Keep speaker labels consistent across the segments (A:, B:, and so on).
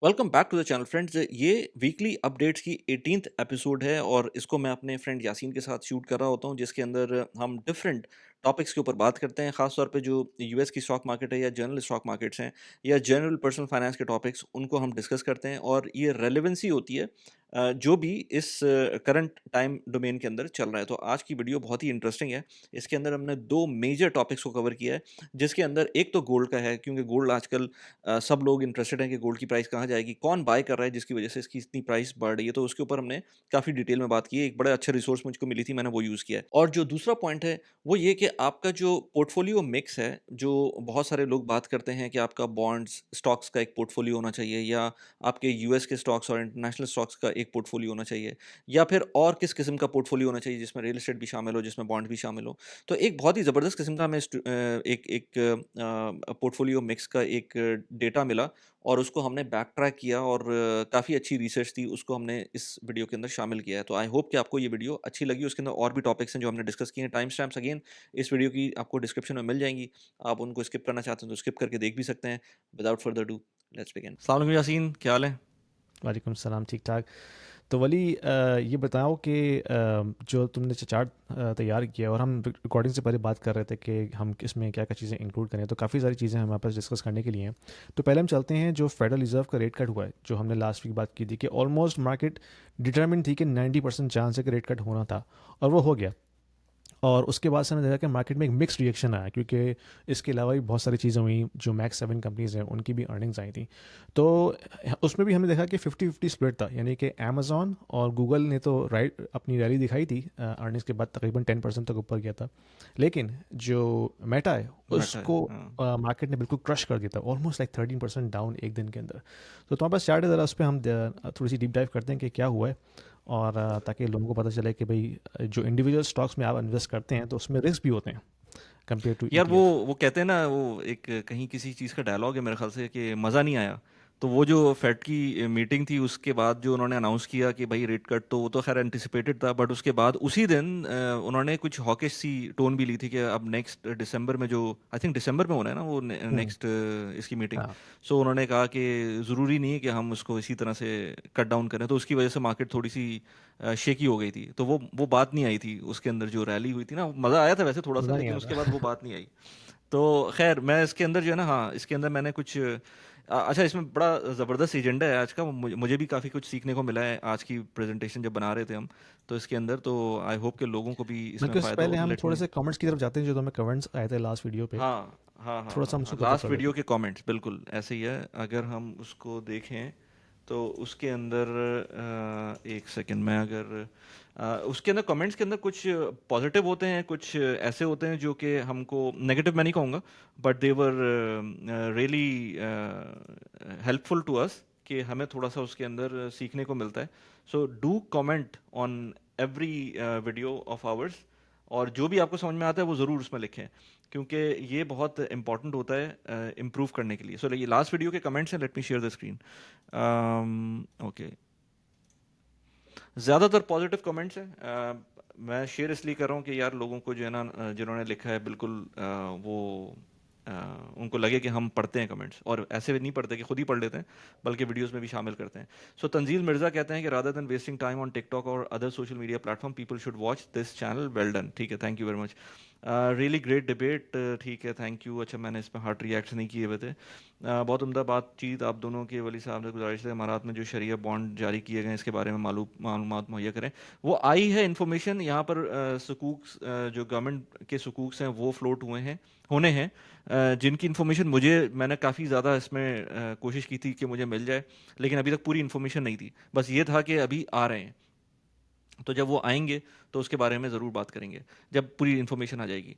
A: Welcome back to the channel friends. ये weekly updates की 18th episode है और इसको मैं अपने फ्रेंड यासीन के साथ शूट कर रहा होता हूँ, जिसके अंदर हम डिफरेंट टॉपिक्स के ऊपर बात करते हैं। खास तौर पे जो यूएस की स्टॉक मार्केट है या जनरल स्टॉक मार्केट्स हैं या जनरल पर्सनल फाइनेंस के टॉपिक्स, उनको हम डिस्कस करते हैं और ये रेलेवेंसी होती है जो भी इस करंट टाइम डोमेन के अंदर चल रहा है। तो आज की वीडियो बहुत ही इंटरेस्टिंग है। इसके अंदर हमने दो मेजर टॉपिक्स को कवर किया है, जिसके अंदर एक तो गोल्ड का है, क्योंकि गोल्ड आजकल सब लोग इंटरेस्टेड हैं कि गोल्ड की प्राइस कहाँ जाएगी, कौन बाय कर रहा है जिसकी वजह से इसकी इतनी प्राइस बढ़ रही है। तो उसके ऊपर हमने काफ़ी डिटेल में बात की है। एक बड़ा अच्छा रिसोर्स मुझको मिली थी, मैंने वो यूज़ किया है। और जो दूसरा पॉइंट है वो ये कि आपका जो पोर्टफोलियो मिक्स है, जो बहुत सारे लोग बात करते हैं कि आपका बॉन्ड्स स्टॉक्स का एक पोर्टफोलियो होना चाहिए, या आपके यूएस के स्टॉक्स और इंटरनेशनल स्टॉक्स का एक पोर्टफोलियो होना चाहिए, या फिर और किस किस्म का पोर्टफोलियो होना चाहिए जिसमें रियल एस्टेट भी शामिल हो, जिसमें बॉन्ड भी शामिल हो। तो एक बहुत ही ज़बरदस्त किस्म का हमें एक एक पोर्टफोलियो मिक्स का एक डेटा मिला और उसको हमने बैक ट्रैक किया और काफ़ी अच्छी रिसर्च थी, उसको हमने इस वीडियो के अंदर शामिल किया है। तो आई होप कि आपको ये वीडियो अच्छी लगी। उसके अंदर और भी टॉपिक्स हैं जो हमने डिस्कस किए हैं। टाइम स्टैम्प्स अगेन इस वीडियो की आपको डिस्क्रिप्शन में मिल जाएंगी। आप उनको स्किप करना चाहते हैं तो स्किप करके देख भी सकते हैं। Without further do, let's begin. अस्सलाम वालेकुम यासीन, क्या हाल है?
B: वालेकुम सलाम। ठीक ठाक। तो वली ये बताओ कि जो तुमने चार्ट तैयार किया और हम रिकॉर्डिंग से पहले बात कर रहे थे कि हम इसमें क्या क्या चीज़ें इंक्लूड करें, तो काफ़ी सारी चीज़ें हमारे पास डिस्कस करने के लिए हैं। तो पहले हम चलते हैं जो फेडरल रिजर्व का रेट कट हुआ है, जो हमने लास्ट वीक बात की थी कि ऑलमोस्ट मार्केट डिटरमिन थी कि 90% चांस है कि रेट कट होना था, और वो हो गया। और उसके बाद से हमने देखा कि मार्केट में एक मिक्स रिएक्शन आया, क्योंकि इसके अलावा भी बहुत सारी चीज़ें हुई। जो मैक्स 7 कंपनीज़ हैं उनकी भी अर्निंग्स आई थी। तो उसमें भी हमने देखा कि 50-50 स्प्लिट था, यानी कि अमेजोन और गूगल ने तो राइट अपनी रैली दिखाई थी अर्निंग्स के बाद, तकरीबन 10% तक ऊपर गया था। लेकिन जो मेटा है
A: बैठा है,
B: उसको
A: हाँ।
B: मार्केट ने बिल्कुल क्रश कर दिया था, ऑलमोस्ट लाइक 13% डाउन एक दिन के अंदर। तो तुम्हारे पास चार्ट है, ज़रा उस पर हम थोड़ी सी डीप डाइव करते हैं कि क्या हुआ है। और ताकि लोगों को पता चले कि भाई जो इंडिविजुअल स्टॉक्स में आप इन्वेस्ट करते हैं तो उसमें रिस्क भी होते हैं कंपेयर टू
A: यार वो
B: ईटीएफ।
A: वो कहते हैं ना, वो एक कहीं किसी चीज़ का डायलॉग है मेरे ख्याल से कि मज़ा नहीं आया। तो वो जो फेड की मीटिंग थी, उसके बाद जो उन्होंने अनाउंस किया कि भाई रेट कट, तो वो तो खैर एंटिसिपेटेड था। बट उसके बाद उसी दिन उन्होंने कुछ हॉकिश सी टोन भी ली थी कि अब नेक्स्ट दिसंबर में, जो आई थिंक दिसंबर में होना है ना वो
B: हम्म।
A: नेक्स्ट इसकी मीटिंग।
B: हाँ।
A: सो उन्होंने कहा कि ज़रूरी नहीं है कि हम उसको इसी तरह से कट डाउन करें। तो उसकी वजह से मार्केट थोड़ी सी शेकी हो गई थी। तो वो बात नहीं आई थी उसके अंदर जो रैली हुई थी ना। मज़ा आया था वैसे थोड़ा सा,
B: मज़ा नहीं
A: लेकिन उसके बाद
B: आता।
A: वो बात नहीं आई। तो खैर मैं इसके अंदर जो है ना, हाँ, इसके अंदर मैंने कुछ अच्छा, इसमें बड़ा ज़बरदस्त एजेंडा है आज का। मुझे भी काफ़ी कुछ सीखने को मिला है आज की प्रेजेंटेशन जब बना रहे थे हम। तो इसके अंदर तो आई होप कि लोगों को भी इसमें
B: बल्कि उससे
A: फ़ायदा हो।
B: पहले
A: तो
B: हम
A: लेट
B: थोड़े
A: मी।
B: से कमेंट्स की तरफ जाते हैं, जो तुम्हें कमेंट्स आए थे लास्ट वीडियो पे।
A: हाँ, हाँ, हाँ,
B: थोड़ा सा
A: हाँ,
B: हम
A: हाँ,
B: उसको कवर
A: लास्ट
B: कर लेते
A: वीडियो
B: हैं।
A: के कमेंट्स बिल्कुल ऐसे ही है। अगर हम उसको देखें तो उसके अंदर एक सेकंड में, अगर उसके अंदर कमेंट्स के अंदर कुछ पॉजिटिव होते हैं, कुछ ऐसे होते हैं जो कि हमको नेगेटिव मैं नहीं कहूँगा, but they were really helpful to us, कि हमें थोड़ा सा उसके अंदर सीखने को मिलता है। So do comment on every video of hours, और जो भी आपको समझ में आता है वो ज़रूर उसमें लिखें, क्योंकि ये बहुत इंपॉर्टेंट होता है इम्प्रूव करने के लिए। सो ये लास्ट वीडियो के कमेंट्स हैं। Let me share the screen. Okay, ज़्यादातर पॉजिटिव कमेंट्स हैं। मैं शेयर इसलिए कर रहा हूँ कि यार लोगों को जो है ना, जिन्होंने लिखा है बिल्कुल वो अ, उनको लगे कि हम पढ़ते हैं कमेंट्स, और ऐसे नहीं पढ़ते कि खुद ही पढ़ लेते हैं, बल्कि वीडियोस में भी शामिल करते हैं। सो तंजील मिर्ज़ा कहते हैं कि rather than wasting time on TikTok और other social media platform, people should watch this channel. Well done, ठीक है, thank you very much. Really great debate, ठीक है, थैंक यू। अच्छा, मैंने इस पर हार्ट रिएक्ट नहीं किए हुए थे। बहुत उम्दा बातचीत आप दोनों के। वली साहब से गुजारिश है, इमारात में जो शरिया बॉन्ड जारी किए गए हैं इसके बारे में मालूमात मुहैया करें। वो आई है इन्फॉर्मेशन यहाँ पर। सुकूक जो गवर्नमेंट के सुकूक हैं वो फ्लोट हुए हैं, होने हैं, जिनकी इन्फॉर्मेशन मैंने काफ़ी ज़्यादा इसमें कोशिश की थी कि मुझे मिल जाए, लेकिन अभी तक पूरी इन्फॉर्मेशन नहीं थी। बस ये था कि अभी आ रहे हैं, तो जब वो आएंगे तो उसके बारे में ज़रूर बात करेंगे जब पूरी इन्फॉर्मेशन आ जाएगी।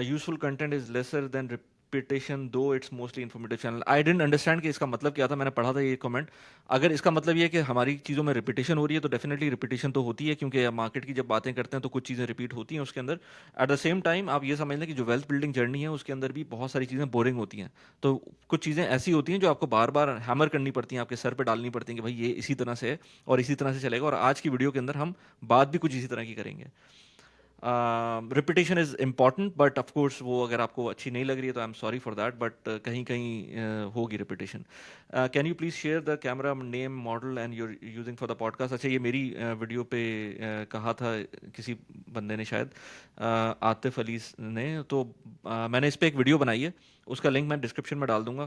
A: Useful content is lesser than repetition though it's mostly informative channel. I didn't understand कि इसका मतलब क्या था। मैंने पढ़ा था ये कमेंट। अगर इसका मतलब ये है कि हमारी चीज़ों में रिपीटेशन हो रही है, तो डेफिनेटली रिपीटेशन तो होती है, क्योंकि मार्केट की जब बातें करते हैं तो कुछ चीज़ें रिपीट होती हैं उसके अंदर। एट द सेम टाइम आप ये समझ लें कि जो वेल्थ बिल्डिंग जर्नी है उसके अंदर भी बहुत सारी चीज़ें बोरिंग होती हैं। तो कुछ चीज़ें ऐसी होती हैं जो आपको बार बार हैमर करनी पड़ती हैं, आपके सर पे डालनी पड़ती हैं कि भाई ये इसी तरह से है और इसी तरह से चलेगा। और आज की वीडियो के अंदर हम बात भी कुछ इसी तरह की करेंगे। Repetition is important, but of course वो अगर आपको अच्छी नहीं लग रही है तो I am sorry for that, but कहीं कहीं होगी repetition. Can you please share the camera name model and you're using for the podcast. अच्छा, ये मेरी वीडियो पे कहा था किसी बंदे ने शायद, आतिफ अली ने. तो मैंने इस पे एक वीडियो बनाई है, उसका लिंक मैं डिस्क्रिप्शन में डाल दूंगा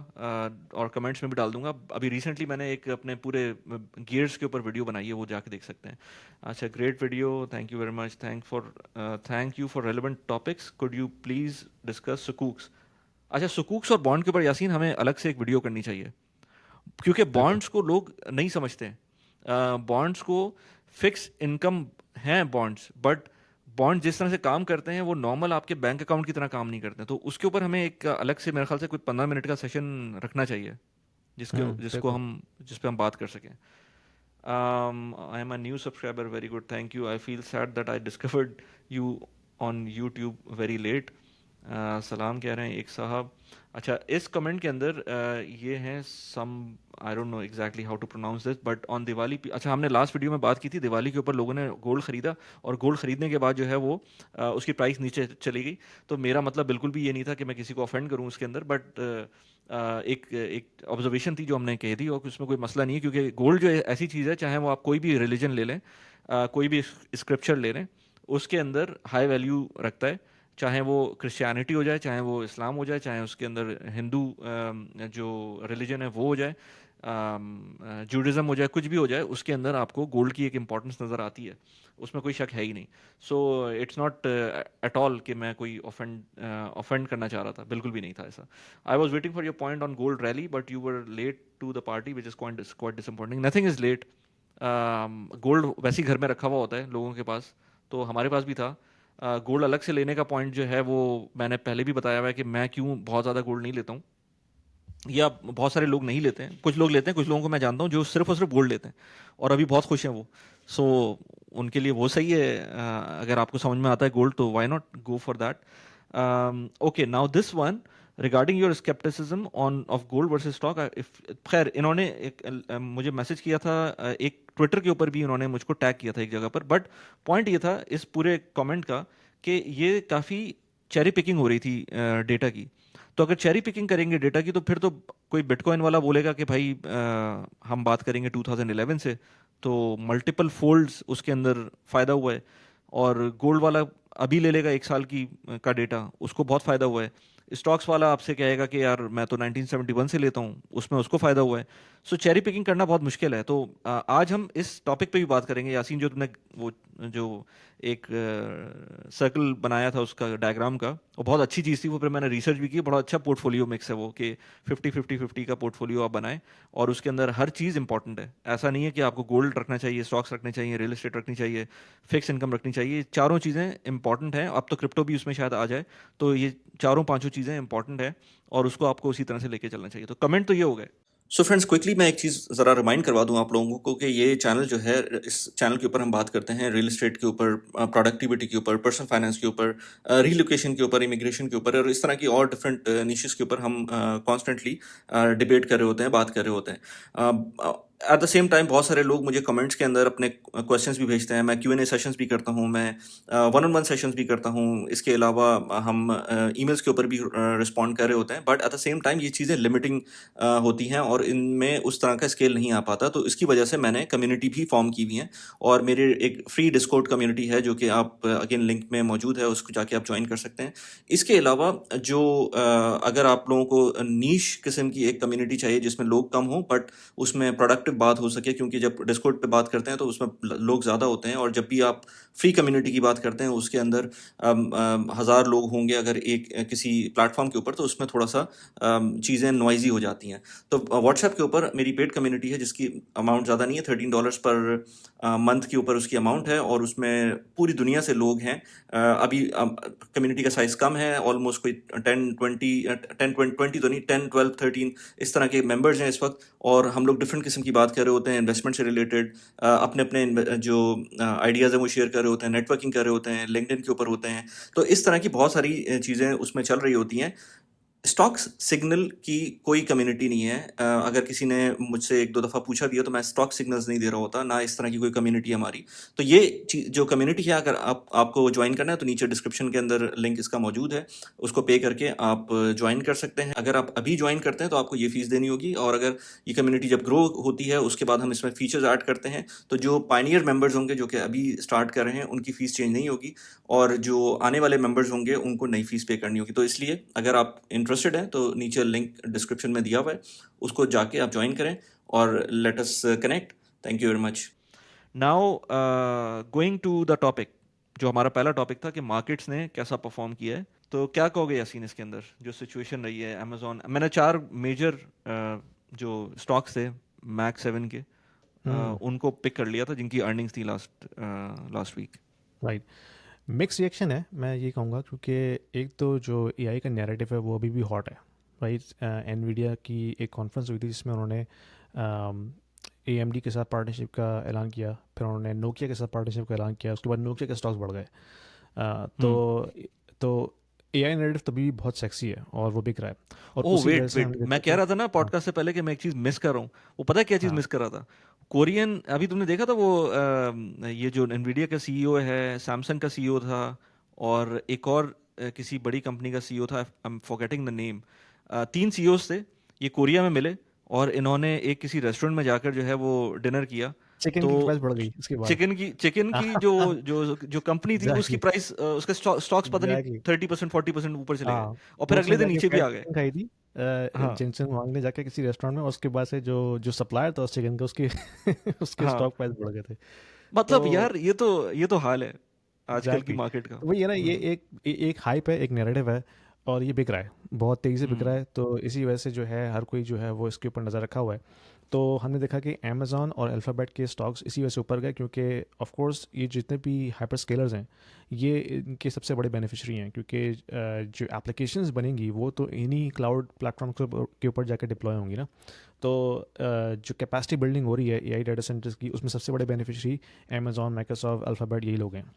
A: और कमेंट्स में भी डाल दूंगा. अभी रिसेंटली मैंने एक अपने पूरे गियर्स के ऊपर वीडियो बनाई है, वो जाके देख सकते हैं. अच्छा, great video, thank you very much, thank you for relevant topics, could you please discuss sukuks. अच्छा, सुकूक्स और बॉन्ड के ऊपर यासीन हमें अलग से एक वीडियो करनी चाहिए, क्योंकि
B: बिल्कुल।
A: बॉन्ड्स को लोग नहीं समझते हैं. बॉन्ड्स को फिक्स इनकम हैं बॉन्ड्स, बट बॉन्ड जिस तरह से काम करते हैं वो नॉर्मल आपके बैंक अकाउंट की तरह काम नहीं करते हैं. तो उसके ऊपर हमें एक अलग से मेरे ख्याल से कुछ 15 मिनट का सेशन रखना चाहिए, जिसको
B: बिल्कुल।
A: हम जिस पे हम बात कर सकें. I am a new subscriber. Very good. Thank you. I feel sad that I discovered you on YouTube very late. सलाम कह रहे हैं एक साहब. अच्छा, इस कमेंट के अंदर ये हैं some, I don't know exactly how to pronounce this, but on Diwali. अच्छा, हमने लास्ट वीडियो में बात की थी दिवाली के ऊपर, लोगों ने गोल्ड खरीदा और गोल्ड खरीदने के बाद जो है वो उसकी प्राइस नीचे चली गई. तो मेरा मतलब बिल्कुल भी ये नहीं था कि मैं किसी को ऑफेंड करूं उसके अंदर, बट एक एक ऑब्जर्वेशन थी जो हमने कही थी, और उसमें कोई मसला नहीं है, क्योंकि गोल्ड जो है ऐसी चीज़ है, चाहे वो आप कोई भी रिलीजन ले लें, कोई भी स्क्रिप्चर ले लें, उसके अंदर हाई वैल्यू रखता है. चाहे वो क्रिश्चियनिटी हो जाए, चाहे वो इस्लाम हो जाए, चाहे उसके अंदर हिंदू जो रिलीजन है वो हो जाए, जूडिज़म हो जाए, कुछ भी हो जाए, उसके अंदर आपको गोल्ड की एक इंपॉर्टेंस नज़र आती है. उसमें कोई शक है ही नहीं. So it's not at all कि मैं कोई ऑफेंड करना चाह रहा था, बिल्कुल भी नहीं था ऐसा. I was waiting for your point on gold rally, but you were late to the party, which is quite disappointing. Nothing is late. Gold वैसे ही घर में रखा हुआ होता है लोगों के पास, तो हमारे पास भी था. गोल्ड अलग से लेने का पॉइंट जो है वो मैंने पहले भी बताया हुआ है कि मैं क्यों बहुत ज़्यादा गोल्ड नहीं लेता हूँ, या बहुत सारे लोग नहीं लेते हैं. कुछ लोग लेते हैं, कुछ लोगों को मैं जानता हूँ जो सिर्फ और सिर्फ गोल्ड लेते हैं और अभी बहुत खुश हैं वो. सो उनके लिए वो सही है. अगर आपको समझ में आता है गोल्ड, तो why not go for that. Okay, now this one regarding your scepticism on off gold versus stock. खैर, इन्होंने मुझे मैसेज किया था, एक ट्विटर के ऊपर भी इन्होंने मुझको टैग किया था एक जगह पर, बट पॉइंट ये था इस पूरे कमेंट का कि ये काफ़ी चेरी पिकिंग हो रही थी डेटा की. तो अगर चेरी पिकिंग करेंगे डेटा की, तो फिर तो कोई बिटकॉइन वाला बोलेगा कि भाई हम बात करेंगे 2011 से, तो मल्टीपल फोल्ड्स उसके अंदर फ़ायदा हुआ है. और गोल्ड वाला अभी ले लेगा 1 साल की का डेटा, उसको बहुत फ़ायदा हुआ है. स्टॉक्स वाला आपसे कहेगा कि यार मैं तो 1971 से लेता हूँ, उसमें उसको फ़ायदा हुआ है. सो चेरी पिकिंग करना बहुत मुश्किल है. तो आज हम इस टॉपिक पे भी बात करेंगे. यासीन, जो तुमने वो जो एक सर्कल बनाया था उसका डायग्राम का, वो बहुत अच्छी चीज़ थी. वो फिर मैंने रिसर्च भी की, बड़ा अच्छा पोर्टफोलियो मिक्स है वो, कि 50-50-50 का पोर्टफोलियो आप बनाएं और उसके अंदर हर चीज़ इंपॉर्टेंट है. ऐसा नहीं है कि आपको गोल्ड रखना चाहिए, स्टॉक्स रखने चाहिए, रियल एस्टेट रखनी चाहिए, फिक्स इनकम रखनी चाहिए. चारों चीज़ें इंपॉर्टेंट हैं. अब तो क्रिप्टो भी उसमें शायद आ जाए. तो ये चारों पांचों चीज़ें इंपॉर्टेंट है और उसको आपको उसी तरह से लेके चलना चाहिए. तो कमेंट तो ये हो गए. सो फ्रेंड्स, क्विकली मैं एक चीज़ ज़रा रिमाइंड करवा दूं आप लोगों को कि ये चैनल जो है, इस चैनल के ऊपर हम बात करते हैं रियल एस्टेट के ऊपर, प्रोडक्टिविटी के ऊपर, पर्सनल फाइनेंस के ऊपर, रीलोकेशन के ऊपर, इमिग्रेशन के ऊपर, और इस तरह की और डिफरेंट निशेस के ऊपर हम कॉन्स्टेंटली डिबेट कर रहे होते हैं, बात कर रहे होते हैं. एट द सेम टाइम बहुत सारे लोग मुझे कमेंट्स के अंदर अपने क्वेश्चंस भी भेजते हैं. मैं Q&A सेशंस भी करता हूँ, मैं वन ऑन वन सेशंस भी करता हूँ. इसके अलावा हम ईमेल्स के ऊपर भी रिस्पॉन्ड कर रहे होते हैं. But at the same time ये चीज़ें लिमिटिंग होती हैं और इनमें उस तरह का स्केल नहीं आ पाता. तो इसकी वजह से मैंने कम्युनिटी भी फॉर्म की हुई है, और मेरे एक फ्री डिस्कॉर्ड कम्युनिटी है जो कि आप अगेन लिंक में मौजूद है, उसको जाके आप ज्वाइन कर सकते हैं. इसके अलावा जो अगर आप लोगों को नीश किस्म की एक कम्युनिटी चाहिए जिसमें लोग कम हों बट उसमें प्रोडक्टिव बात हो सके, क्योंकि जब डिस्कॉर्ड पे बात करते हैं तो उसमें लोग ज़्यादा होते हैं, और जब भी आप फ्री कम्युनिटी की बात करते हैं उसके अंदर 1,000 लोग होंगे अगर एक किसी प्लेटफॉर्म के ऊपर, तो उसमें थोड़ा सा चीज़ें नॉइजी हो जाती हैं. तो व्हाट्सएप के ऊपर मेरी पेड कम्युनिटी है जिसकी अमाउंट ज़्यादा नहीं है, $13 पर मंथ के ऊपर उसकी अमाउंट है, और उसमें पूरी दुनिया से लोग हैं. अभी कम्युनिटी का साइज़ कम है, ऑलमोस्ट कोई 10-20 तो नहीं, 10-12-13 इस तरह के मेंबर्स हैं इस वक्त. और हम लोग डिफरेंट किस्म की बात कर रहे होते हैं, इन्वेस्टमेंट से रिलेटेड, अपने अपने जो आइडियाज़ हैं वो शेयर कर रहे होते हैं, नेटवर्किंग कर रहे होते हैं, लिंक्डइन के ऊपर होते हैं. तो इस तरह की बहुत सारी चीज़ें उसमें चल रही होती हैं. स्टॉक सिग्नल की कोई कम्युनिटी नहीं है। अगर किसी ने मुझसे एक दो दफ़ा पूछा भी है तो मैं स्टॉक सिग्नल्स नहीं दे रहा होता, ना इस तरह की कोई कम्युनिटी है हमारी। तो ये जो कम्युनिटी है, अगर आपको ज्वाइन करना है तो नीचे डिस्क्रिप्शन के अंदर लिंक इसका मौजूद है, उसको पे करके आप ज्वाइन कर सकते हैं। अगर आप अभी ज्वाइन करते हैं तो आपको ये फ़ीस देनी होगी, और अगर ये कम्युनिटी जब ग्रो होती है उसके बाद हम इसमें फीचर्स ऐड करते हैं, तो जो पायनियर मेंबर्स होंगे जो कि अभी स्टार्ट कर रहे हैं उनकी फ़ीस चेंज नहीं होगी, और जो आने वाले मेंबर्स होंगे उनको नई फीस पे करनी होगी। तो इसलिए अगर आप इंटरेस्टेड हैं तो नीचे लिंक डिस्क्रिप्शन में दिया हुआ है, उसको जाके आप ज्वाइन करें और let us connect. Thank you very much. Now going to the topic, जो हमारा पहला टॉपिक था कि मार्केट्स ने कैसा परफॉर्म किया है, तो क्या कहोगे यासीन इसके अंदर जो सिचुएशन रही है अमेजोन? मैंने चार मेजर जो स्टॉक्स थे मैक 7 के, उनको पिक कर लिया था जिनकी अर्निंग्स थी last last week.
B: Right. Mix reaction है, मैं ये कहूँगा, क्योंकि एक तो जो एआई का नैरेटिव है वो अभी भी हॉट है। राइट। एनवीडिया की एक कॉन्फ्रेंस हुई थी जिसमें उन्होंने एएमडी के साथ पार्टनरशिप का ऐलान किया, फिर उन्होंने नोकिया के साथ पार्टनरशिप का ऐलान किया, उसके बाद नोकिया के स्टॉक्स बढ़ गए। तो एआई नैरेटिव तभी भी बहुत सेक्सी है और वो बिक रहा है, और
A: ओह
B: उसी वजह
A: वेट
B: से
A: वेट,
B: हमने देखा
A: मैं कह
B: कि
A: रहा था ना
B: हाँ,
A: पॉडकास्ट से पहले कि मैं एक चीज मिस कर रहा हूँ। वो पता है क्या चीज
B: हाँ,
A: मिस कर रहा था? कोरियन, अभी तुमने देखा था वो ये जो एनवीडिया का सीईओ है, सैमसंग का सीईओ था, और एक और किसी बड़ी कंपनी का सीईओ था, I am forgetting the name. तीन सीईओज थे, ये कोरिया में मिले, और इन्होंने एक किसी रेस्टोरेंट में जाकर जो है वो डिनर किया।
B: चिकन
A: तो
B: की प्राइस बढ़ गई उसके बाद।
A: चिकन की जो जो जो कंपनी थी उसकी
B: एग्जैक्टली,
A: प्राइस, उसके स्टॉक्स पता नहीं
B: एग्जैक्टली।
A: 30% 40% ऊपर चले गए,
B: हाँ,
A: और
B: तो
A: फिर
B: उसने
A: अगले दिन
B: जाके
A: नीचे भी
B: फ्राइड
A: आ गए।
B: चिकन खाई थी,
A: हाँ
B: जिनसे वांग ने जाके किसी रेस्टोरेंट में, और उसके बाद से जो जो सप्लायर था उस चिकन का, उसके उसके
A: हाँ,
B: स्टॉक प्राइस बढ़ गए थे।
A: मतलब
B: तो
A: यार ये तो हाल है आजकल की
B: एग्जैक्टली,
A: मार्केट का।
B: तो वही है ना, ये एक हाइप है, एक नैरेटिव है, और ये बिक रहा है, बहुत तेज़ी से बिक रहा
A: हम्म
B: है। तो इसी वजह से जो है हर कोई जो है वो इसके ऊपर नज़र रखा हुआ है। तो हमने देखा कि अमेज़ॉन और अल्फ़ाबेट के स्टॉक्स इसी वजह से ऊपर गए, क्योंकि ऑफ कोर्स ये जितने भी हाइपर स्केलर्स हैं ये इनके सबसे बड़े बेनिफिशियरी हैं, क्योंकि जो एप्लीकेशंस बनेंगी वो तो इन्हीं क्लाउड प्लेटफॉर्म के ऊपर जाकर डिप्लॉय होंगी ना। तो जो कैपेसिटी बिल्डिंग हो रही है एआई डाटा सेंटर्स की, उसमें सबसे बड़े बेनिफिशियरी अमेज़ॉन, माइक्रोसॉफ्ट, अल्फ़ाबेट, यही लोग हैं।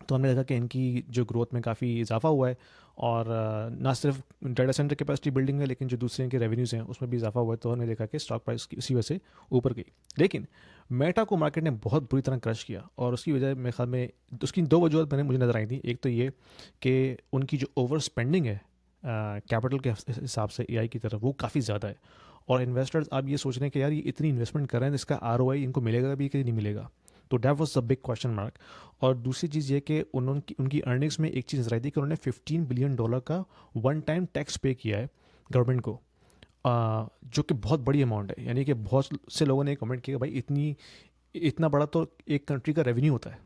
B: तो हमने देखा कि इनकी जो ग्रोथ में काफ़ी इजाफा हुआ है, और ना सिर्फ डाटा सेंटर कैपेसिटी बिल्डिंग है, लेकिन जो दूसरे इनके रेवेन्यूज़ हैं उसमें भी इजाफा हुआ है। तो हमने देखा कि स्टॉक प्राइस की उसी वजह से ऊपर गई। लेकिन मेटा को मार्केट ने बहुत बुरी तरह क्रश किया, और उसकी वजह मेरे ख्याल में उसकी दो वजूहत मैंने मुझे नज़र आई थी। एक तो ये कि उनकी जो ओवर स्पेंडिंग है कैपिटल के हिसाब से एआई की तरफ, वो काफ़ी ज़्यादा है, और इन्वेस्टर्स अब ये सोच रहे हैं कि यार ये इतनी इन्वेस्टमेंट कर रहे हैं, इसका आरओआई इनको मिलेगा भी कि नहीं मिलेगा। तो date was the big question mark. और दूसरी चीज़ ये कि उन्होंने उनकी अर्निंग्स में एक चीज़ नजर आई थी कि उन्होंने $15 बिलियन का वन टाइम टैक्स पे किया है गवर्नमेंट को, जो कि बहुत बड़ी अमाउंट है। यानी कि बहुत से लोगों ने कमेंट किया कि भाई इतना बड़ा तो एक कंट्री का रेवेन्यू होता है,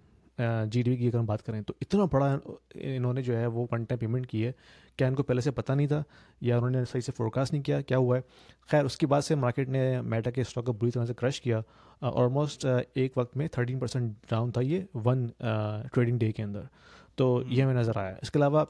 B: जीडीपी की अगर हम बात करें, तो इतना बड़ा इन्होंने जो है वो वन टाइम पेमेंट की है। क्या इनको पहले से पता नहीं था, या उन्होंने सही से फोरकास्ट नहीं किया, क्या हुआ है? खैर, उसके बाद से मार्केट ने मेटा के स्टॉक को बुरी तरह से क्रश किया। ऑलमोस्ट एक वक्त में 13% डाउन था ये वन ट्रेडिंग डे के अंदर। तो ये
A: हम्म
B: हमें नज़र आया। इसके अलावा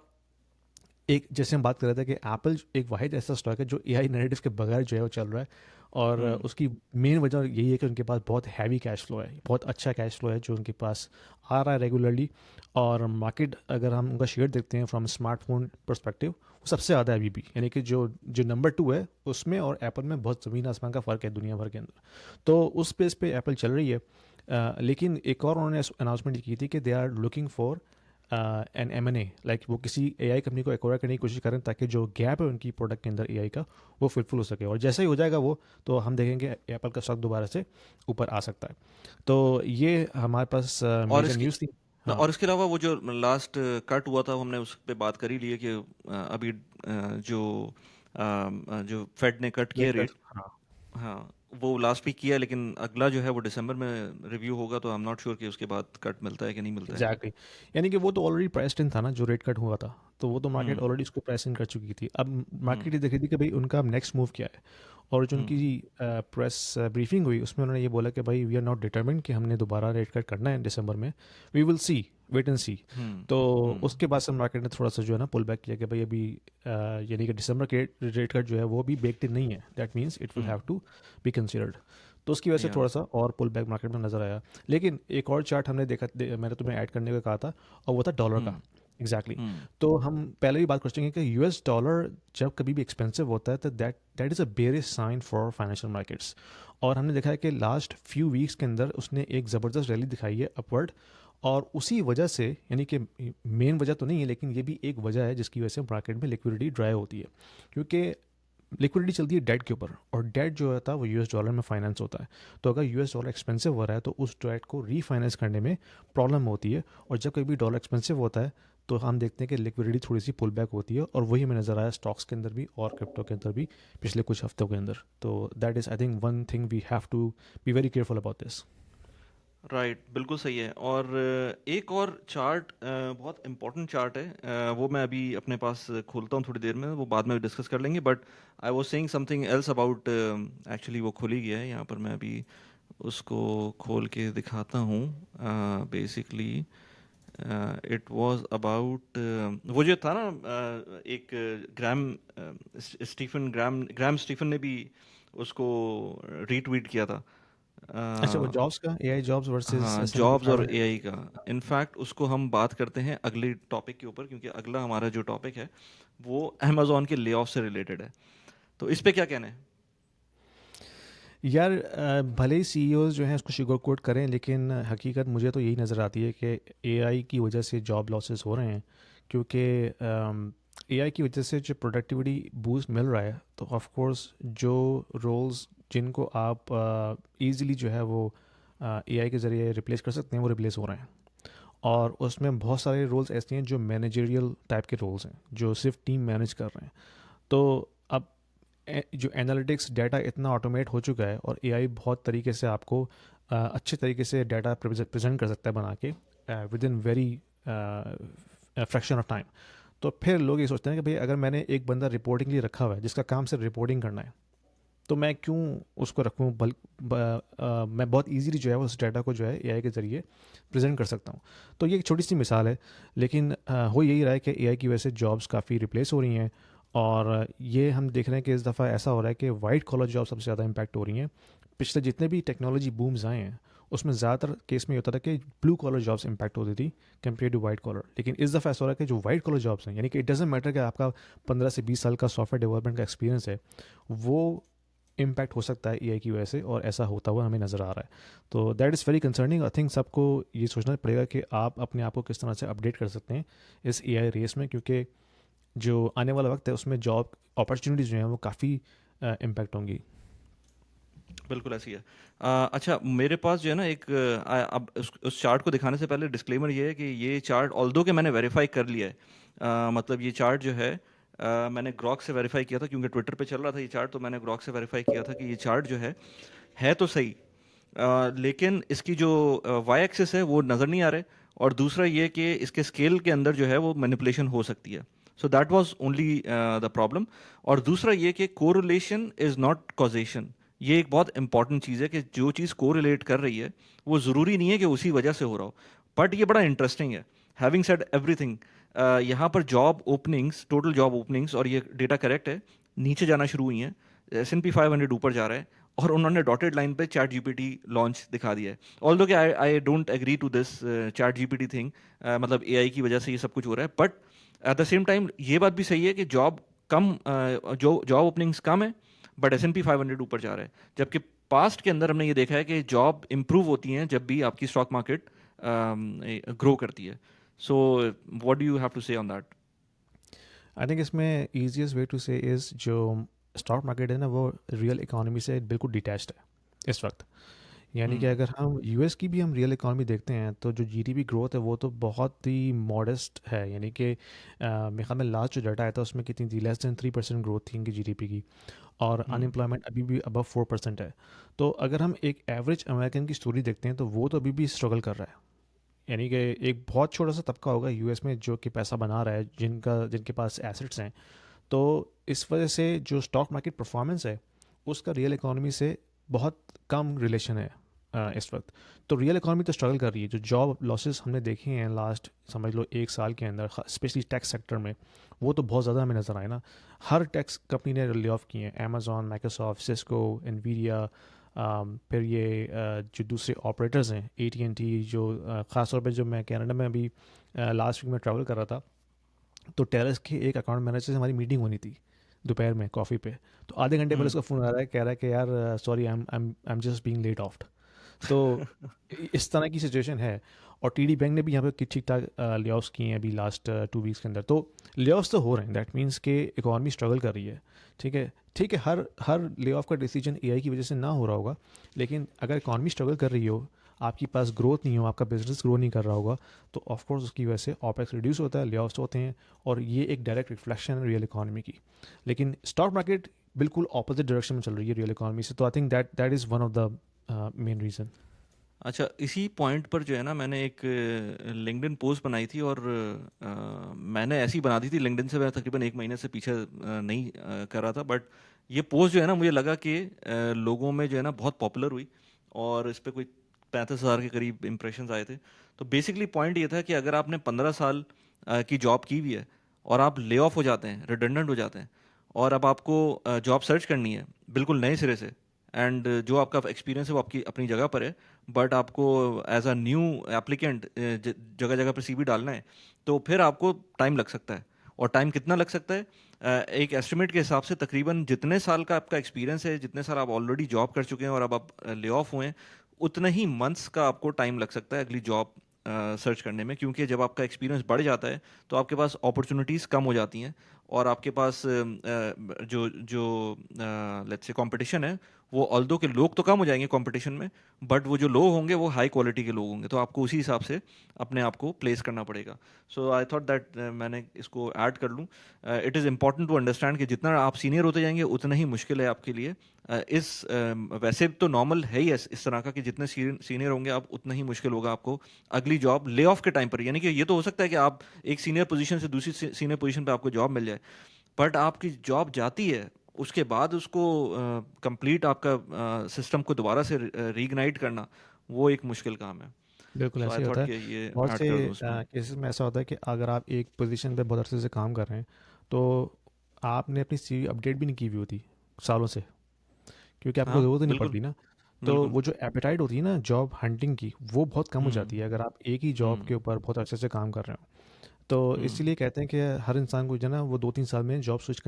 B: एक, जैसे हम बात कर रहे थे कि एप्पल एक वाहिद ऐसा स्टॉक है जो एआई नैरेटिव के बगैर जो है वो चल रहा है, और
A: हम्म
B: उसकी मेन वजह यही है कि उनके पास बहुत हैवी कैश फ्लो है, बहुत अच्छा कैश फ्लो है जो उनके पास आ रहा है रेगुलरली। और मार्केट, अगर हम उनका शेयर देखते हैं फ्रॉम स्मार्टफोन परस्पेक्टिव, वो सबसे ज़्यादा है अभी भी, यानी कि जो जो नंबर 2 है उसमें और एप्पल में बहुत ज़मीन आसमान का फ़र्क है दुनिया भर के अंदर। तो उस पेस पे एप्पल चल रही है। लेकिन एक और उन्होंने अनाउंसमेंट की थी कि they are looking for an M&A, like वो किसी एआई कंपनी को एक्वायर करने की कोशिश करें, ताकि जो गैप है उनकी प्रोडक्ट के अंदर एआई का, वो फुलफिल हो सके। और जैसे ही हो जाएगा वो, तो हम देखेंगे एप्पल का स्टॉक दोबारा से ऊपर आ सकता है। तो ये हमारे पास
A: और
B: मेजर
A: इसकी
B: न्यूज़ थी। हाँ,
A: और इसके अलावा वो जो लास्ट कट हुआ था हमने उस पे बात कर ही ली है कि अभी जो फेड ने कट किया
B: रेट कट,
A: रेट।
B: हाँ,
A: हाँ, वो लास्ट वीक किया, लेकिन अगला जो है वो दिसंबर में रिव्यू होगा, तो आई एम नॉट श्योर कि उसके बाद कट मिलता है कि नहीं मिलता है।
B: एग्जैक्टली, यानी कि वो तो ऑलरेडी प्राइस्ड इन था ना, जो रेट कट हुआ था, तो वो तो मार्केट
A: हम्म
B: ऑलरेडी उसको प्राइस इन कर चुकी थी। अब
A: हम्म
B: मार्केट ये देख रही थी कि भाई उनका नेक्स्ट मूव क्या है। और जो उनकी
A: हम्म
B: प्रेस ब्रीफिंग हुई उसमें उन्होंने ये बोला कि भाई वी आर नॉट डिटर्मिन्ड कि हमने दोबारा रेट कट करना है दिसंबर में, we will see, wait and see.
A: हम्म
B: तो
A: हम्म
B: उसके बाद से मार्केट ने थोड़ा सा जो है ना पुल बैक किया कि भाई अभी यानी कि दिसंबर के रेट कट जो है वो भी बेक्ड इन नहीं है, that means it will
A: hmm
B: have to be considered. तो उसकी वजह से
A: या
B: थोड़ा सा और पुल बैक मार्केट में नज़र आया। लेकिन एक और चार्ट हमने देखा, मैंने तुम्हें ऐड करने का कहा था, और वो था डॉलर का।
A: हम्म
B: एग्जैक्टली
A: हुँ,
B: तो हम पहले भी बात कर चुके हैं कि यूएस डॉलर जब कभी भी एक्सपेंसिव होता है तो that that is a bearish sign for financial markets. और हमने देखा है कि लास्ट फ्यू वीक्स के अंदर उसने एक ज़बरदस्त रैली दिखाई है अपवर्ड। और उसी वजह से, यानी कि मेन वजह तो नहीं है लेकिन ये भी एक वजह है जिसकी वजह से मार्केट में लिक्विडिटी ड्राई होती है, क्योंकि लिक्विडिटी चलती है डेट के ऊपर, और डेट जो होता है वो यूएस डॉलर में फाइनेंस होता है। तो अगर यूएस डॉलर एक्सपेंसिव हो रहा है तो उस डेट को रीफाइनेंस करने में प्रॉब्लम होती है। और जब कभी डॉलर एक्सपेंसिव होता है तो हम देखते हैं कि लिक्विडिटी थोड़ी सी पुल बैक होती है, और वही हमें नज़र आया स्टॉक्स के अंदर भी और क्रिप्टो के अंदर भी पिछले कुछ हफ्तों के अंदर। तो that is I think one thing we have to be very careful about this.
A: Right, बिल्कुल सही है। और एक और चार्ट बहुत इम्पोर्टेंट चार्ट है, वो मैं अभी अपने पास खोलता हूँ थोड़ी देर में, वो बाद में डिस्कस कर लेंगे। But I was saying something else about, actually वो खुल ही गया है यहाँ पर, मैं अभी उसको खोल के दिखाता हूँ। बेसिकली इट वाज अबाउट वो जो था ना, एक ग्राम स्टीफन ग्राम स्टीफन ने भी उसको रीट्वीट किया था।
B: अच्छा, वो
A: अ,
B: जॉब्स का, एआई जॉब्स वर्सेस
A: हाँ,
B: S and P
A: jobs
B: five
A: और
B: हंड्रेड।
A: एआई का। इनफैक्ट उसको हम बात करते हैं अगले टॉपिक के ऊपर, क्योंकि अगला हमारा जो टॉपिक है वो अमेज़न के ले ऑफ से रिलेटेड है। तो इस पे क्या कहना है?
B: यार भले ही सीईओज जो हैं उसको शुगर कोट करें, लेकिन हकीकत मुझे तो यही नज़र आती है कि एआई की वजह से जॉब लॉसेस हो रहे हैं। क्योंकि एआई की वजह से जो प्रोडक्टिविटी बूस्ट मिल रहा है, तो ऑफ कोर्स जो रोल्स जिनको आप इजीली जो है वो एआई के ज़रिए रिप्लेस कर सकते हैं वो रिप्लेस हो रहे हैं। और उसमें बहुत सारे रोल्स ऐसे हैं जो मैनेजरियल टाइप के रोल्स हैं, जो सिर्फ टीम मैनेज कर रहे हैं। तो अब जो एनालिटिक्स डाटा इतना ऑटोमेट हो चुका है, और एआई बहुत तरीके से आपको अच्छे तरीके से डाटा प्रेजेंट कर सकता है बना के with in very fraction of time. तो फिर लोग ये सोचते हैं कि भाई अगर मैंने एक बंदा रिपोर्टिंग लिए रखा हुआ है जिसका काम सिर्फ रिपोर्टिंग करना है, तो मैं क्यों उसको रखूँ। मैं बहुत इजीली जो है उस डाटा को जो है एआई के ज़रिए प्रेजेंट कर सकता हूँ। तो ये एक छोटी सी मिसाल है, लेकिन हो यही रहा है कि एआई की वजह से जॉब्स काफ़ी रिप्लेस हो रही हैं। और ये हम देख रहे हैं कि इस दफ़ा ऐसा हो रहा है कि वाइट कॉलर जॉब सबसे ज़्यादा इम्पैक्ट हो रही हैं। पिछले जितने भी टेक्नोलॉजी बूम्स आए हैं उसमें ज़्यादातर केस में ये होता था कि ब्लू कॉलर जॉब्स इम्पैक्ट होती थी कंपेयर टू वाइट कॉलर। लेकिन इस दफ़ा ऐसा हो रहा है कि जो वाइट कॉलर जॉब्स हैं, यानी कि इट डजेंट मैटर कि आपका 15 से 20 साल का सॉफ्टवेयर डेवलपमेंट का एक्सपीरियंस है, वो इम्पैक्ट हो सकता है एआई की वजह से, और ऐसा होता हुआ हमें नज़र आ रहा है। तो that is very concerning. I think सबको ये सोचना पड़ेगा कि आप अपने आप को किस तरह से अपडेट कर सकते हैं इस एआई रेस में, क्योंकि जो आने वाला वक्त है उसमें जॉब अपॉर्चुनिटीज़ जो हैं वो काफ़ी इम्पैक्ट होंगी।
A: बिल्कुल ऐसी है। अच्छा, मेरे पास जो है ना एक, अब उस चार्ट को दिखाने से पहले डिस्क्लेमर ये है कि ये चार्ट ऑल्दो के मैंने वेरीफाई कर लिया है। मतलब ये चार्ट जो है, मैंने ग्रॉक से वेरीफाई किया था, क्योंकि ट्विटर पे चल रहा था ये चार्ट, तो मैंने ग्रॉक से वेरीफाई किया था कि ये चार्ट जो है तो सही। लेकिन इसकी जो वाई एक्सिस है वो नज़र नहीं आ रहे। और दूसरा ये कि इसके स्केल के अंदर जो है वो मैनिपुलेशन हो सकती है। So that was only the problem. और दूसरा ये कि कोरिलेशन इज़ नॉट कॉजेशन। ये एक बहुत इंपॉर्टेंट चीज़ है कि जो चीज़ कोरिलेट कर रही है वो ज़रूरी नहीं है कि उसी वजह से हो रहा हो। बट ये बड़ा इंटरेस्टिंग है। हैविंग सेड एवरीथिंग, यहाँ पर job openings, total job openings, और ये डेटा करेक्ट है, नीचे जाना शुरू हुई हैं। S&P 500 ऊपर जा रहा है, और उन्होंने डॉटेड लाइन पे चैट जीपीटी लॉन्च दिखा दिया है। ऑल्दो कि I don't agree to this ChatGPT thing, मतलब एआई की वजह से ये सब कुछ हो रहा है। But at the same time ये बात भी सही है कि जॉब कम, जो जॉब ओपनिंग्स कम है, बट S&P 500 ऊपर जा रहा है। जबकि पास्ट के अंदर हमने ये देखा है कि जॉब इंप्रूव होती हैं जब भी आपकी स्टॉक मार्केट ग्रो करती है। So what do you have to say on that?
B: I think इसमें easiest way to say is जो स्टॉक मार्केट है ना वो रियल इकोनॉमी से बिल्कुल डिटैच्ड है इस वक्त। यानी कि
A: हम्म।
B: अगर हम यूएस की भी हम रियल इकॉनमी देखते हैं तो जो जीडीपी ग्रोथ है वो तो बहुत ही मॉडेस्ट है। यानी कि मेरे ख्याल में लास्ट जो डाटा आया था उसमें कितनी थी, लेस देन 3% ग्रोथ थी इनकी जीडीपी की। और
A: हम्म।
B: अनएम्प्लॉयमेंट अभी भी अबव 4% है। तो अगर हम एक एवरेज अमेरिकन की स्टोरी देखते हैं तो वो तो अभी भी स्ट्रगल कर रहा है। यानी कि एक बहुत छोटा सा तबका होगा यूएस में जो कि पैसा बना रहा है, जिनके पास एसेट्स हैं। तो इस वजह से जो स्टॉक मार्केट परफॉर्मेंस है उसका रियल इकोनॉमी से बहुत कम रिलेशन है इस वक्त। तो रियल इकोनॉमी तो स्ट्रगल कर रही है। जो जॉब लॉसेस हमने देखे हैं लास्ट समझ लो 1 साल के अंदर, स्पेशली टैक्स सेक्टर में, वो तो बहुत ज़्यादा हमें नज़र आए ना। हर टैक्स कंपनी ने ले ऑफ किए हैं, अमेजॉन, माइक्रोसॉफ्ट, सिस्को, एनवीडिया, फिर ये जो दूसरे ऑपरेटर्स हैं AT&T, जो ख़ास तौर पे जो मैं कनाडा में अभी लास्ट वीक में ट्रैवल कर रहा था, तो टेरेस के एक अकाउंट मैनेजर से हमारी मीटिंग होनी थी दोपहर में कॉफ़ी पे। तो आधे घंटे पहले
A: हुँ।
B: उसका फ़ोन आ रहा है, कह रहा है कि यार sorry, I am just being late off. तो इस तरह की सिचुएशन है। और TD बैंक ने भी यहाँ पे ठीक ठाक ले ऑफ्स किए हैं अभी लास्ट 2 वीक्स के अंदर। तो ले ऑफ्स तो हो रहे हैं, दैट मीन्स कि इकॉनमी स्ट्रगल कर रही है। ठीक है, ठीक है, हर हर ले ऑफ का डिसीजन AI की वजह से ना हो रहा होगा, लेकिन अगर इकॉनमी स्ट्रगल कर रही हो, आपके पास ग्रोथ नहीं हो, आपका बिजनेस ग्रो नहीं कर रहा होगा, तो ऑफ कोर्स उसकी वजह से ऑपेक्स रिड्यूस होता है, ले ऑफ्स होते हैं, और ये एक डायरेक्ट रिफ्लेक्शन है रियल इकॉनमी की। लेकिन स्टॉक मार्केट बिल्कुल ऑपोजिट डायरेक्शन में चल रही है रियल इकॉनमी से। तो I think that that is one of the main reason.
A: अच्छा, इसी पॉइंट पर जो है ना, मैंने एक लिंक्डइन पोस्ट बनाई थी, और मैंने ऐसी बना दी थी, लिंक्डइन से मैं तकरीबन 1 महीने से पीछे नहीं कर रहा था, बट ये पोस्ट जो है ना, मुझे लगा कि लोगों में जो है ना बहुत पॉपुलर हुई, और इस पे कोई 35,000 के करीब इम्प्रेशंस आए थे। तो बेसिकली पॉइंट ये था कि अगर आपने 15 साल की जॉब की हुई है, और आप ले ऑफ हो जाते हैं, रिडंडेंट हो जाते हैं, और अब आपको जॉब सर्च करनी है बिल्कुल नए सिरे से, एंड जो आपका एक्सपीरियंस है वो आपकी अपनी जगह पर है, बट आपको एज अ न्यू एप्लीकेंट जगह जगह पर CV डालना है, तो फिर आपको टाइम लग सकता है। और टाइम कितना लग सकता है? एक एस्टिमेट के हिसाब से तकरीबन जितने साल का आपका एक्सपीरियंस है, जितने साल आप ऑलरेडी जॉब कर चुके हैं और अब आप ले ऑफ हुए हैं, उतने ही मंथ्स का आपको टाइम लग सकता है अगली जॉब सर्च करने में, क्योंकि जब आपका एक्सपीरियंस बढ़ जाता है तो आपके पास अपॉर्चुनिटीज़ कम हो जाती हैं, और आपके पास जो जो लेट्स से कंपटीशन है, वो ऑल्दो के लोग तो कम हो जाएंगे कंपटीशन में, बट वो जो लोग होंगे वो हाई क्वालिटी के लोग होंगे, तो आपको उसी हिसाब से अपने आप को प्लेस करना पड़ेगा। सो आई थॉट दैट मैंने इसको ऐड कर लूँ। It is important to understand कि जितना आप सीनियर होते जाएंगे उतना ही मुश्किल है आपके लिए। वैसे तो नॉर्मल है ही इस तरह का कि जितने सीनियर होंगे आप, उतना ही मुश्किल होगा आपको अगली जॉब ले ऑफ के टाइम पर। यानी कि ये तो हो सकता है कि आप एक सीनियर पोजीशन से दूसरी सीनियर पोजीशन पे आपको जॉब मिल जाए, बट आपकी जॉब जाती है, उसके बाद उसको कंप्लीट आपका सिस्टम को दोबारा से रीइग्नाइट करना, वो एक मुश्किल काम है।
B: बिल्कुल
A: सो आई
B: ऐसे ही होता
A: थॉट
B: है।
A: कि ये
B: बहुत
A: ऐड
B: से
A: कर दूँ उसमें।
B: केसेस में ऐसा होता है कि अगर आप एक पोजीशन पे बहुत अरसे से काम कर रहे हैं, तो आपने अपनी CV अपडेट भी नहीं की हुई होती सालों से, क्योंकि आपको
A: हाँ,
B: ज़रूरत ही नहीं
A: बिल्कुल,
B: पड़ती ना। तो
A: बिल्कुल।
B: वो जो एपेटाइट होती है ना जॉब हंटिंग की, वो बहुत कम हो जाती
A: हुँ,
B: है अगर आप एक ही जॉब
A: हुँ,
B: के ऊपर बहुत अरसे से काम कर रहे हो। तो
A: हुँ,
B: इसीलिए कहते हैं कि हर इंसान को जो है ना, वो 2-3 साल में जॉब स्विच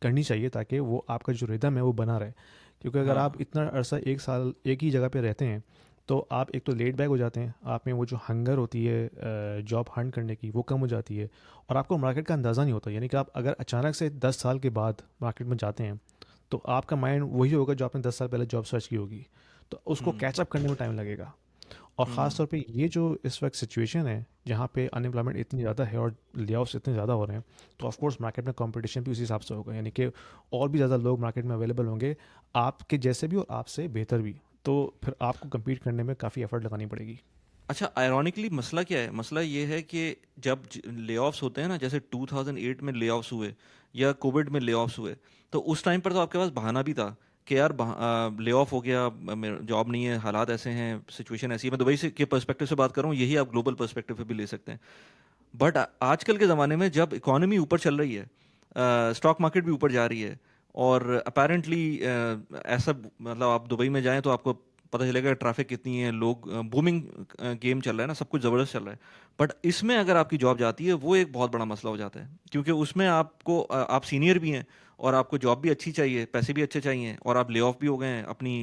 B: करनी चाहिए, ताकि वो आपका जो रिदम है वो बना रहे। क्योंकि अगर आप
A: हाँ,
B: इतना अरसा 1 साल एक ही जगह पे रहते हैं, तो आप एक तो लेट बैक हो जाते हैं, आप में वो जो हंगर होती है जॉब हंट करने की, वो कम हो जाती है, और आपको मार्केट का अंदाज़ा नहीं होता। यानी कि आप अगर अचानक से 10 साल के बाद मार्केट में जाते हैं, तो आपका माइंड वही होगा जो आपने 10 साल पहले जॉब सर्च की होगी। तो उसको
A: हुँ,
B: कैचअप करने में टाइम लगेगा। और ख़ास
A: हुँ।
B: तौर पे ये जो इस वक्त सिचुएशन है, जहाँ पे अनएम्प्लॉयमेंट इतनी ज़्यादा है और ले-ऑफ्स इतने ज़्यादा हो रहे हैं, तो ऑफ कोर्स मार्केट में कंपटीशन भी उसी हिसाब से होगा। यानी कि और भी ज़्यादा लोग मार्केट में अवेलेबल होंगे, आपके जैसे भी और आपसे बेहतर भी। तो फिर आपको कम्पीट करने में काफ़ी एफर्ट लगानी पड़ेगी।
A: अच्छा, आयरॉनिकली मसला क्या है? मसला ये है कि जब ले-ऑफ्स होते हैं ना, जैसे 2008 में ले-ऑफ्स हुए, या कोविड में ले-ऑफ्स हुए, तो उस टाइम पर तो आपके पास बहाना भी था कि यार ले-ऑफ हो गया, जॉब नहीं है, हालात ऐसे हैं, सिचुएशन ऐसी है। मैं दुबई से के पर्सपेक्टिव से बात कर रहा हूँ, यही आप ग्लोबल पर्सपेक्टिव पे भी ले सकते हैं। बट आजकल के ज़माने में जब इकोनॉमी ऊपर चल रही है, स्टॉक मार्केट भी ऊपर जा रही है, और अपेरेंटली ऐसा, मतलब आप दुबई में जाएं तो आपको पता चलेगा ट्रैफिक कितनी है, लोग, बूमिंग गेम चल रहा है ना, सब कुछ ज़बरदस्त चल रहा है। बट इसमें अगर आपकी जॉब जाती है, वो एक बहुत बड़ा मसला हो जाता है, क्योंकि उसमें आपको आप सीनियर भी हैं, और आपको जॉब भी अच्छी चाहिए, पैसे भी अच्छे चाहिए, और आप ले ऑफ भी हो गए हैं, अपनी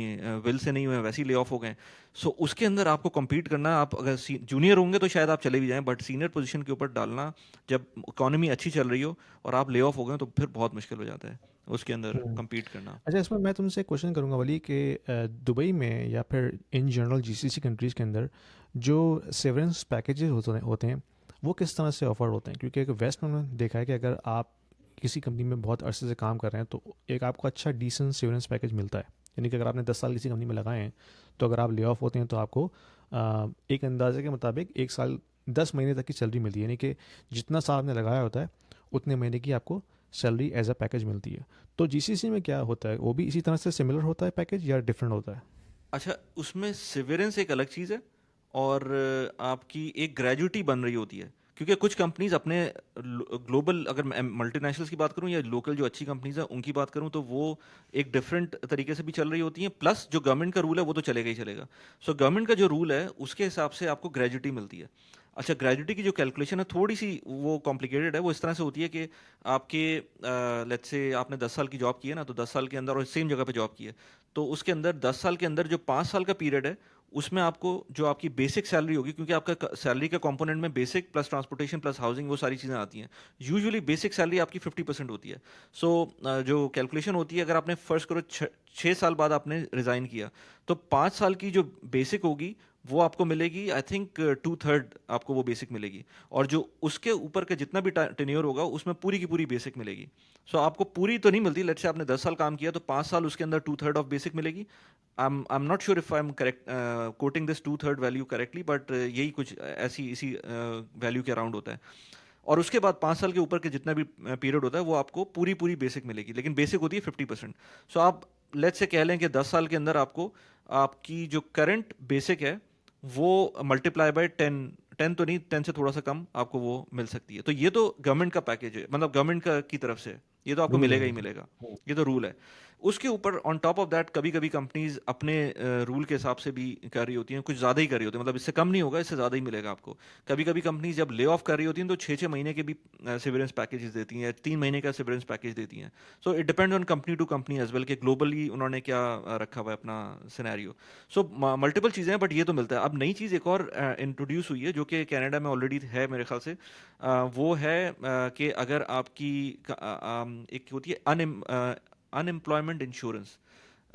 A: विल से नहीं हुए हैं, वैसे ही ले ऑफ हो गए हैं। सो उसके अंदर आपको compete करना, आप अगर जूनियर होंगे तो शायद आप चले भी जाएं, बट सीनियर पोजीशन के ऊपर डालना, जब इकोनॉमी अच्छी चल रही हो और आप ले ऑफ हो गए, तो फिर बहुत मुश्किल हो जाता है उसके अंदर
B: हम्म।
A: compete करना।
B: अच्छा, इसमें मैं तुमसे एक क्वेश्चन करूंगा वली कि दुबई में या फिर इन जनरल GCC कंट्रीज़ के अंदर जो सेवरेंस पैकेजेस होते हैं, वो किस तरह से ऑफर होते हैं? क्योंकि एक वेस्ट में मैंने देखा है कि अगर आप किसी कंपनी में बहुत अरसे से काम कर रहे हैं, तो एक आपको अच्छा डिसेंट सेवरेंस पैकेज मिलता है। यानी कि अगर आपने 10 साल किसी कंपनी में लगाए हैं, तो अगर आप ले ऑफ होते हैं, तो आपको एक अंदाजे के मुताबिक 1 साल 10 महीने तक की सैलरी मिलती है। यानी कि जितना साल आपने लगाया होता है, उतने महीने की आपको सैलरी एज अ पैकेज मिलती है। तो GCC में क्या होता है, वो भी इसी तरह से सिमिलर होता है पैकेज, या डिफरेंट होता है?
A: अच्छा, उसमें सिवेरेंस एक अलग चीज़ है, और आपकी एक ग्रेजुटी बन रही होती है। क्योंकि कुछ कंपनीज अपने ग्लोबल, अगर मैं मल्टीनेशनल्स की बात करूं या लोकल जो अच्छी कंपनीज हैं उनकी बात करूं, तो वो एक डिफरेंट तरीके से भी चल रही होती हैं, प्लस जो गवर्नमेंट का रूल है वो तो चलेगा ही चलेगा। सो गवर्नमेंट का जो रूल है उसके हिसाब से आपको ग्रेजुटी मिलती है। अच्छा, ग्रेजुटी की जो कैलकुलेशन है थोड़ी सी वो कॉम्प्लिकेटेड है। वो इस तरह से होती है कि आपके लेट्स से आपने 10 साल की जॉब की है ना, तो 10 साल के अंदर और सेम जगह पे जॉब की है, तो उसके अंदर 10 साल के अंदर जो 5 साल का पीरियड है उसमें आपको जो आपकी बेसिक सैलरी होगी, क्योंकि आपका सैलरी का कंपोनेंट में basic plus transportation plus housing वो सारी चीज़ें आती हैं। यूजुअली बेसिक सैलरी आपकी 50% होती है। सो जो कैलकुलेशन होती है, अगर आपने फर्स्ट करो 6 साल बाद आपने रिज़ाइन किया, तो 5 साल की जो बेसिक होगी वो आपको मिलेगी, आई थिंक 2/3 आपको वो बेसिक मिलेगी। और जो उसके ऊपर का जितना भी टेन्योर होगा उसमें पूरी की पूरी बेसिक मिलेगी। सो आपको पूरी तो नहीं मिलती, लेट्स से आपने 10 साल काम किया तो 5 साल उसके अंदर 2/3 ऑफ बेसिक मिलेगी। I'm not sure if I'm correct quoting this 2/3 value correctly, but यही कुछ ऐसी इसी वैल्यू के अराउंड होता है। और उसके बाद 5 साल के ऊपर के जितना भी पीरियड होता है वो आपको पूरी पूरी बेसिक मिलेगी, लेकिन बेसिक होती है 50%। सो आप लेट्स से कह लें कि 10 साल के अंदर आपको आपकी जो करंट बेसिक है वो मल्टीप्लाई बाय 10, तो नहीं 10 से थोड़ा सा कम आपको वो मिल सकती है। तो ये तो गवर्नमेंट का पैकेज है, मतलब गवर्नमेंट का की तरफ से है। ये तो आपको
B: रूल है
A: मिलेगा ही
B: मतलब।
A: मिलेगा। ये तो रूल है। उसके ऊपर ऑन टॉप ऑफ दैट कभी कभी कंपनीज अपने रूल के हिसाब से भी कर रही होती हैं, कुछ ज़्यादा ही कर रही होती हैं, मतलब इससे कम नहीं होगा, इससे ज़्यादा ही मिलेगा आपको। कभी कभी कंपनीज जब ले ऑफ कर रही होती हैं तो 6 6 महीने के भी सिवरेंस पैकेजेस देती हैं, 3 महीने का सिवरेंस पैकेज देती हैं। So it depends on company to company as well, कि ग्लोबली उन्होंने क्या रखा हुआ है अपना सिनेरियो। सो मल्टीपल चीज़ें हैं, बट ये तो मिलता है। अब नई चीज़ एक और इंट्रोड्यूस हुई है जो कि कनाडा में ऑलरेडी है मेरे ख्याल से, वो है कि अगर आपकी एक होती है अनएम्प्लॉयमेंट इंश्योरेंस,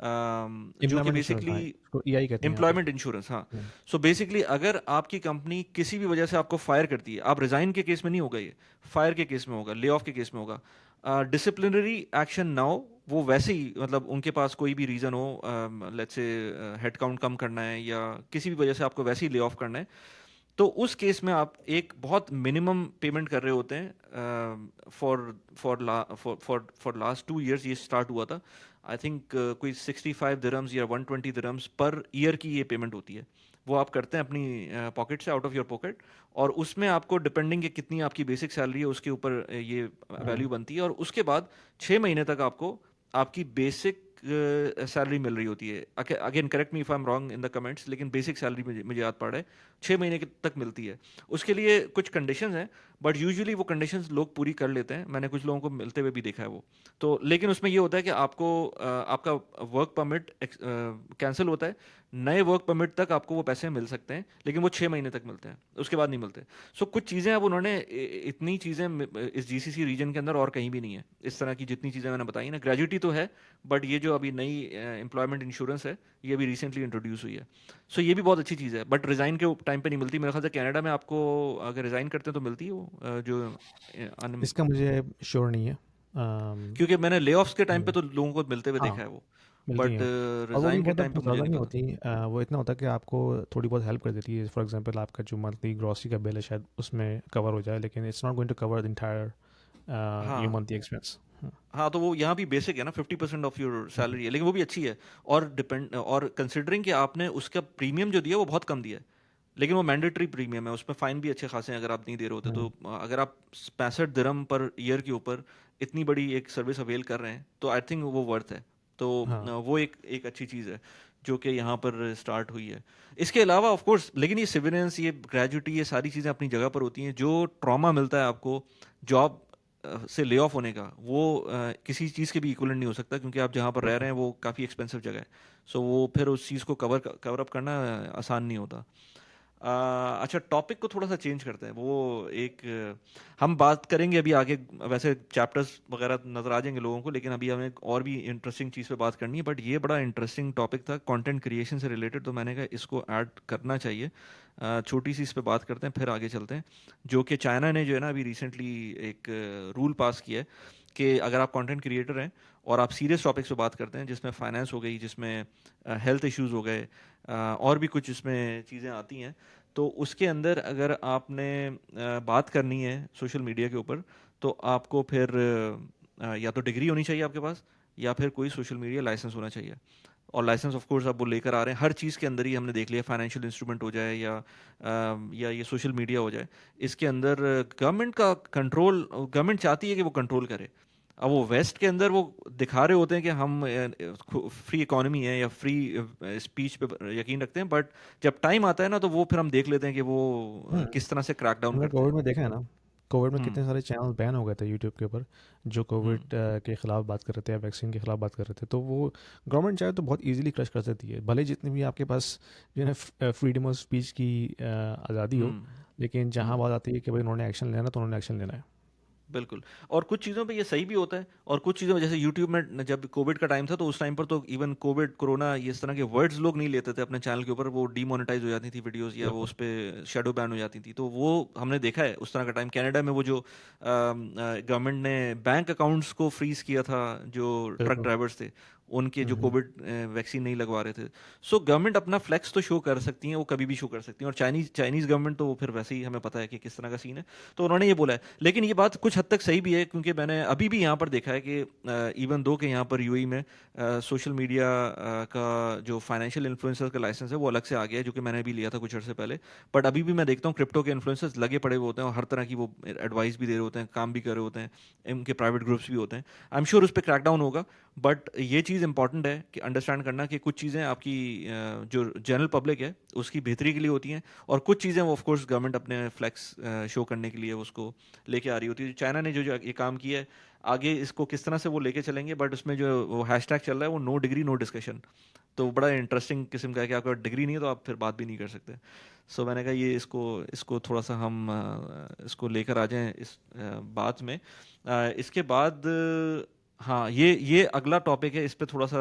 A: जो कि
B: एम्प्लॉयमेंट इंश्योरेंस,
A: बेसिकली
B: हाँ, इसको ईआई कहते हैं यहाँ पे।
A: एम्प्लॉयमेंट इंश्योरेंस, हाँ।
B: हम्म,
A: सो बेसिकली अगर आपकी कंपनी किसी भी वजह से आपको फायर करती है, आप रिजाइन के केस में नहीं होगा, ये फायर के केस में होगा, ले ऑफ के केस में होगा, डिसिप्लिनरी एक्शन ना हो, वो वैसे ही मतलब उनके पास कोई भी रीज़न हो, लेट्स से हेड काउंट कम करना है या किसी भी वजह से आपको वैसे ही ले ऑफ करना है, तो उस केस में आप एक बहुत मिनिमम पेमेंट कर रहे होते हैं। फॉर लास्ट 2 ईयर्स ये स्टार्ट हुआ था, आई थिंक कोई 65 दिरम्स या 120 दिरम्स पर ईयर की ये पेमेंट होती है। वो आप करते हैं अपनी पॉकेट से, आउट ऑफ योर पॉकेट, और उसमें आपको डिपेंडिंग कि कितनी आपकी बेसिक सैलरी है उसके ऊपर ये
B: हम्म,
A: वैल्यू बनती है। और उसके बाद 6 महीने तक आपको आपकी बेसिक सैलरी मिल रही होती है। Again correct me if I am wrong in the comments, लेकिन बेसिक सैलरी मुझे मुझे याद पड़ रहा है 6 महीने तक मिलती है। उसके लिए कुछ कंडीशंस हैं, बट यूजुअली वो कंडीशंस लोग पूरी कर लेते हैं, मैंने कुछ लोगों को मिलते हुए भी देखा है वो। तो लेकिन उसमें ये होता है कि आपको आपका वर्क परमिट कैंसिल होता है, नए वर्क परमिट तक आपको वो पैसे मिल सकते हैं, लेकिन वो 6 महीने तक मिलते हैं, उसके बाद नहीं मिलते। सो कुछ चीज़ें अब उन्होंने इतनी चीज़ें इस जीसीसी रीजन के अंदर और कहीं भी नहीं है इस तरह की, जितनी चीज़ें मैंने बताई ना। ग्रेजुटी तो है, बट ये जो अभी नई एम्प्लॉयमेंट इंश्योरेंस है ये अभी रिसेंटली इंट्रोड्यूस हुई है। सो ये भी बहुत अच्छी चीज़ है, बट रिज़ाइन के टाइम पे नहीं मिलती मेरे ख्याल से। कनाडा में आपको अगर रिज़ाइन करते हैं तो मिलती है वो जो
B: इसका मुझे श्योर नहीं है।
A: क्योंकि मैंने ले ऑफ्स के टाइम पे
B: हम्म,
A: तो लोगों को मिलते हुए
B: हाँ,
A: देखा है वो,
B: मिलती
A: बट
B: हैं। और वो भी
A: रिज़ाइन के
B: बहुत
A: टाइम पे
B: बहुत
A: मुझे
B: ज़्यादा
A: नहीं
B: नहीं
A: पता।
B: होती। वो इतना होता है कि आपको थोड़ी बहुत हेल्प कर देती है। फॉर एग्जांपल आपका जो मंथली ग्रॉसरी का बिल है शायद उसमें कवर हो जाए, लेकिन it's not going to cover the entire your
A: हाँ
B: मंथली एक्सपेंस।
A: हाँ, तो वो यहाँ भी बेसिक है ना, 50% ऑफ योर सैलरी है, लेकिन वो भी अच्छी है। और डिपेंड, और कंसिडरिंग कि आपने उसका प्रीमियम जो दिया वो बहुत कम दिया है, लेकिन वो मैंडेटरी प्रीमियम है, उसमें फ़ाइन भी अच्छे खासे हैं अगर आप नहीं दे रहे होते तो। अगर आप 65 दिरहम पर ईयर के ऊपर इतनी बड़ी एक सर्विस अवेल कर रहे हैं तो आई थिंक वो वर्थ है। तो
B: हाँ,
A: वो एक एक अच्छी चीज़ है जो कि यहाँ पर स्टार्ट हुई है। इसके अलावा ऑफ कोर्स, लेकिन ये सिविलेंस, ये ग्रेजुटी, ये सारी चीज़ें अपनी जगह पर होती हैं। जो ट्रॉमा मिलता है आपको जॉब से ले ऑफ होने का, वो किसी चीज़ के भी इक्वलेंट नहीं हो सकता, क्योंकि आप जहाँ पर रह रहे हैं वो काफ़ी एक्सपेंसिव जगह है। सो वो फिर उस चीज़ को कवर अप करना आसान नहीं होता। अच्छा, टॉपिक को थोड़ा सा चेंज करते हैं। वो एक हम बात करेंगे अभी आगे, वैसे चैप्टर्स वगैरह नज़र आ जाएंगे लोगों को, लेकिन अभी हमें एक और भी इंटरेस्टिंग चीज़ पे बात करनी है। बट ये बड़ा इंटरेस्टिंग टॉपिक था कंटेंट क्रिएशन से रिलेटेड, तो मैंने कहा इसको ऐड करना चाहिए। छोटी सी इस पे बात करते हैं फिर आगे चलते हैं। जो कि चाइना ने जो है ना अभी रिसेंटली एक रूल पास किया है कि अगर आप कंटेंट क्रिएटर हैं और आप सीरियस टॉपिक्स पे बात करते हैं, जिसमें फाइनेंस हो गई, जिसमें हेल्थ इश्यूज हो गए, और भी कुछ इसमें चीज़ें आती हैं, तो उसके अंदर अगर आपने बात करनी है सोशल मीडिया के ऊपर, तो आपको फिर या तो डिग्री होनी चाहिए आपके पास, या फिर कोई सोशल मीडिया लाइसेंस होना चाहिए। और लाइसेंस ऑफ कोर्स अब वो लेकर आ रहे हैं, हर चीज़ के अंदर ही हमने देख लिया, फाइनेंशियल इंस्ट्रूमेंट हो जाए या ये सोशल मीडिया हो जाए, इसके अंदर गवर्नमेंट का कंट्रोल, गवर्नमेंट चाहती है कि वो कंट्रोल करे। अब वो वेस्ट के अंदर वो दिखा रहे होते हैं कि हम फ्री इकोनॉमी है या फ्री स्पीच पे यकीन रखते हैं, बट जब टाइम आता है ना तो वो फिर हम देख लेते हैं कि वो
B: हम्म।
A: किस तरह से क्रैक डाउन
B: हमने
A: करते
B: कोविड
A: हैं।
B: में देखा है ना, कोविड में
A: हम्म।
B: कितने सारे चैनल बैन हो गए थे यूट्यूब के ऊपर, जो कोविड
A: हम्म।
B: के ख़िलाफ़ बात कर रहे थे या वैक्सीन के ख़िलाफ़ बात कर रहे थे। तो वो गवर्नमेंट चाहे तो बहुत इजीली क्रश कर सकती है, भले जितनी भी आपके पास जो है फ्रीडम ऑफ स्पीच की आज़ादी हो,
A: हम्म।
B: लेकिन जहाँ
A: हम्म।
B: बात आती है कि भाई उन्होंने एक्शन लेना तो उन्होंने एक्शन लेना है।
A: बिल्कुल। और कुछ चीज़ों पे ये सही भी होता है, और कुछ चीज़ों में जैसे यूट्यूब में जब कोविड का टाइम था तो उस टाइम पर तो इवन कोविड, कोरोना, ये इस तरह के वर्ड्स लोग नहीं लेते थे अपने चैनल के ऊपर, वो डीमोनेटाइज हो जाती थी वीडियोस, या वो
B: बिल्कुल।
A: उस पे शैडो बैन हो जाती थी। तो वो हमने देखा है उस तरह का टाइम। कनाडा में वो जो गवर्नमेंट ने बैंक अकाउंट्स को फ्रीज किया था, जो ट्रक
B: बिल्कुल।
A: ड्राइवर्स थे उनके, जो
B: हम्म।
A: कोविड वैक्सीन नहीं लगवा रहे थे। सो गवर्नमेंट अपना फ्लेक्स तो शो कर सकती हैं, वो कभी भी शो कर सकती हैं, और चाइनीज चाइनीज गवर्नमेंट तो वो फिर वैसे ही हमें पता है कि किस तरह का सीन है। तो उन्होंने ये बोला है, लेकिन ये बात कुछ हद तक सही भी है, क्योंकि मैंने अभी भी यहाँ पर देखा है कि इवन दो के यहाँ पर यूएई में सोशल मीडिया का जो फाइनेंशियल इन्फ्लुएंसर का लाइसेंस है वो अलग से आ गया है, जो कि मैंने भी लिया था कुछ अर्से पहले। बट अभी भी मैं देखता हूँ क्रिप्टो के इन्फ्लुएंसर्स लगे पड़े हुए होते हैं, और हर तरह की वो एडवाइस भी दे रहे होते हैं, काम भी कर रहे होते हैं, इनके प्राइवेट ग्रुप्स भी होते हैं। आई एम श्योर उस पर क्रैकडाउन होगा। बट ये चीज़ इंपॉर्टेंट है कि अंडरस्टैंड करना कि कुछ चीज़ें आपकी जो जनरल पब्लिक है उसकी बेहतरी के लिए होती हैं, और कुछ चीज़ें वो ऑफ कोर्स गवर्नमेंट अपने फ्लैक्स शो करने के लिए उसको लेके आ रही होती है। चाइना ने जो जो ये काम किया है, आगे इसको किस तरह से वो लेके चलेंगे, बट उसमें जो वो हैशटैग चल रहा है वो नो डिग्री नो डिस्कशन, तो बड़ा इंटरेस्टिंग किस्म का है कि आपका डिग्री नहीं है तो आप फिर बात भी नहीं कर सकते। सो मैंने कहा ये इसको इसको थोड़ा सा हम इसको लेकर आ जाएं इस बात में। इसके बाद हाँ, ये अगला टॉपिक है, इस पे थोड़ा सा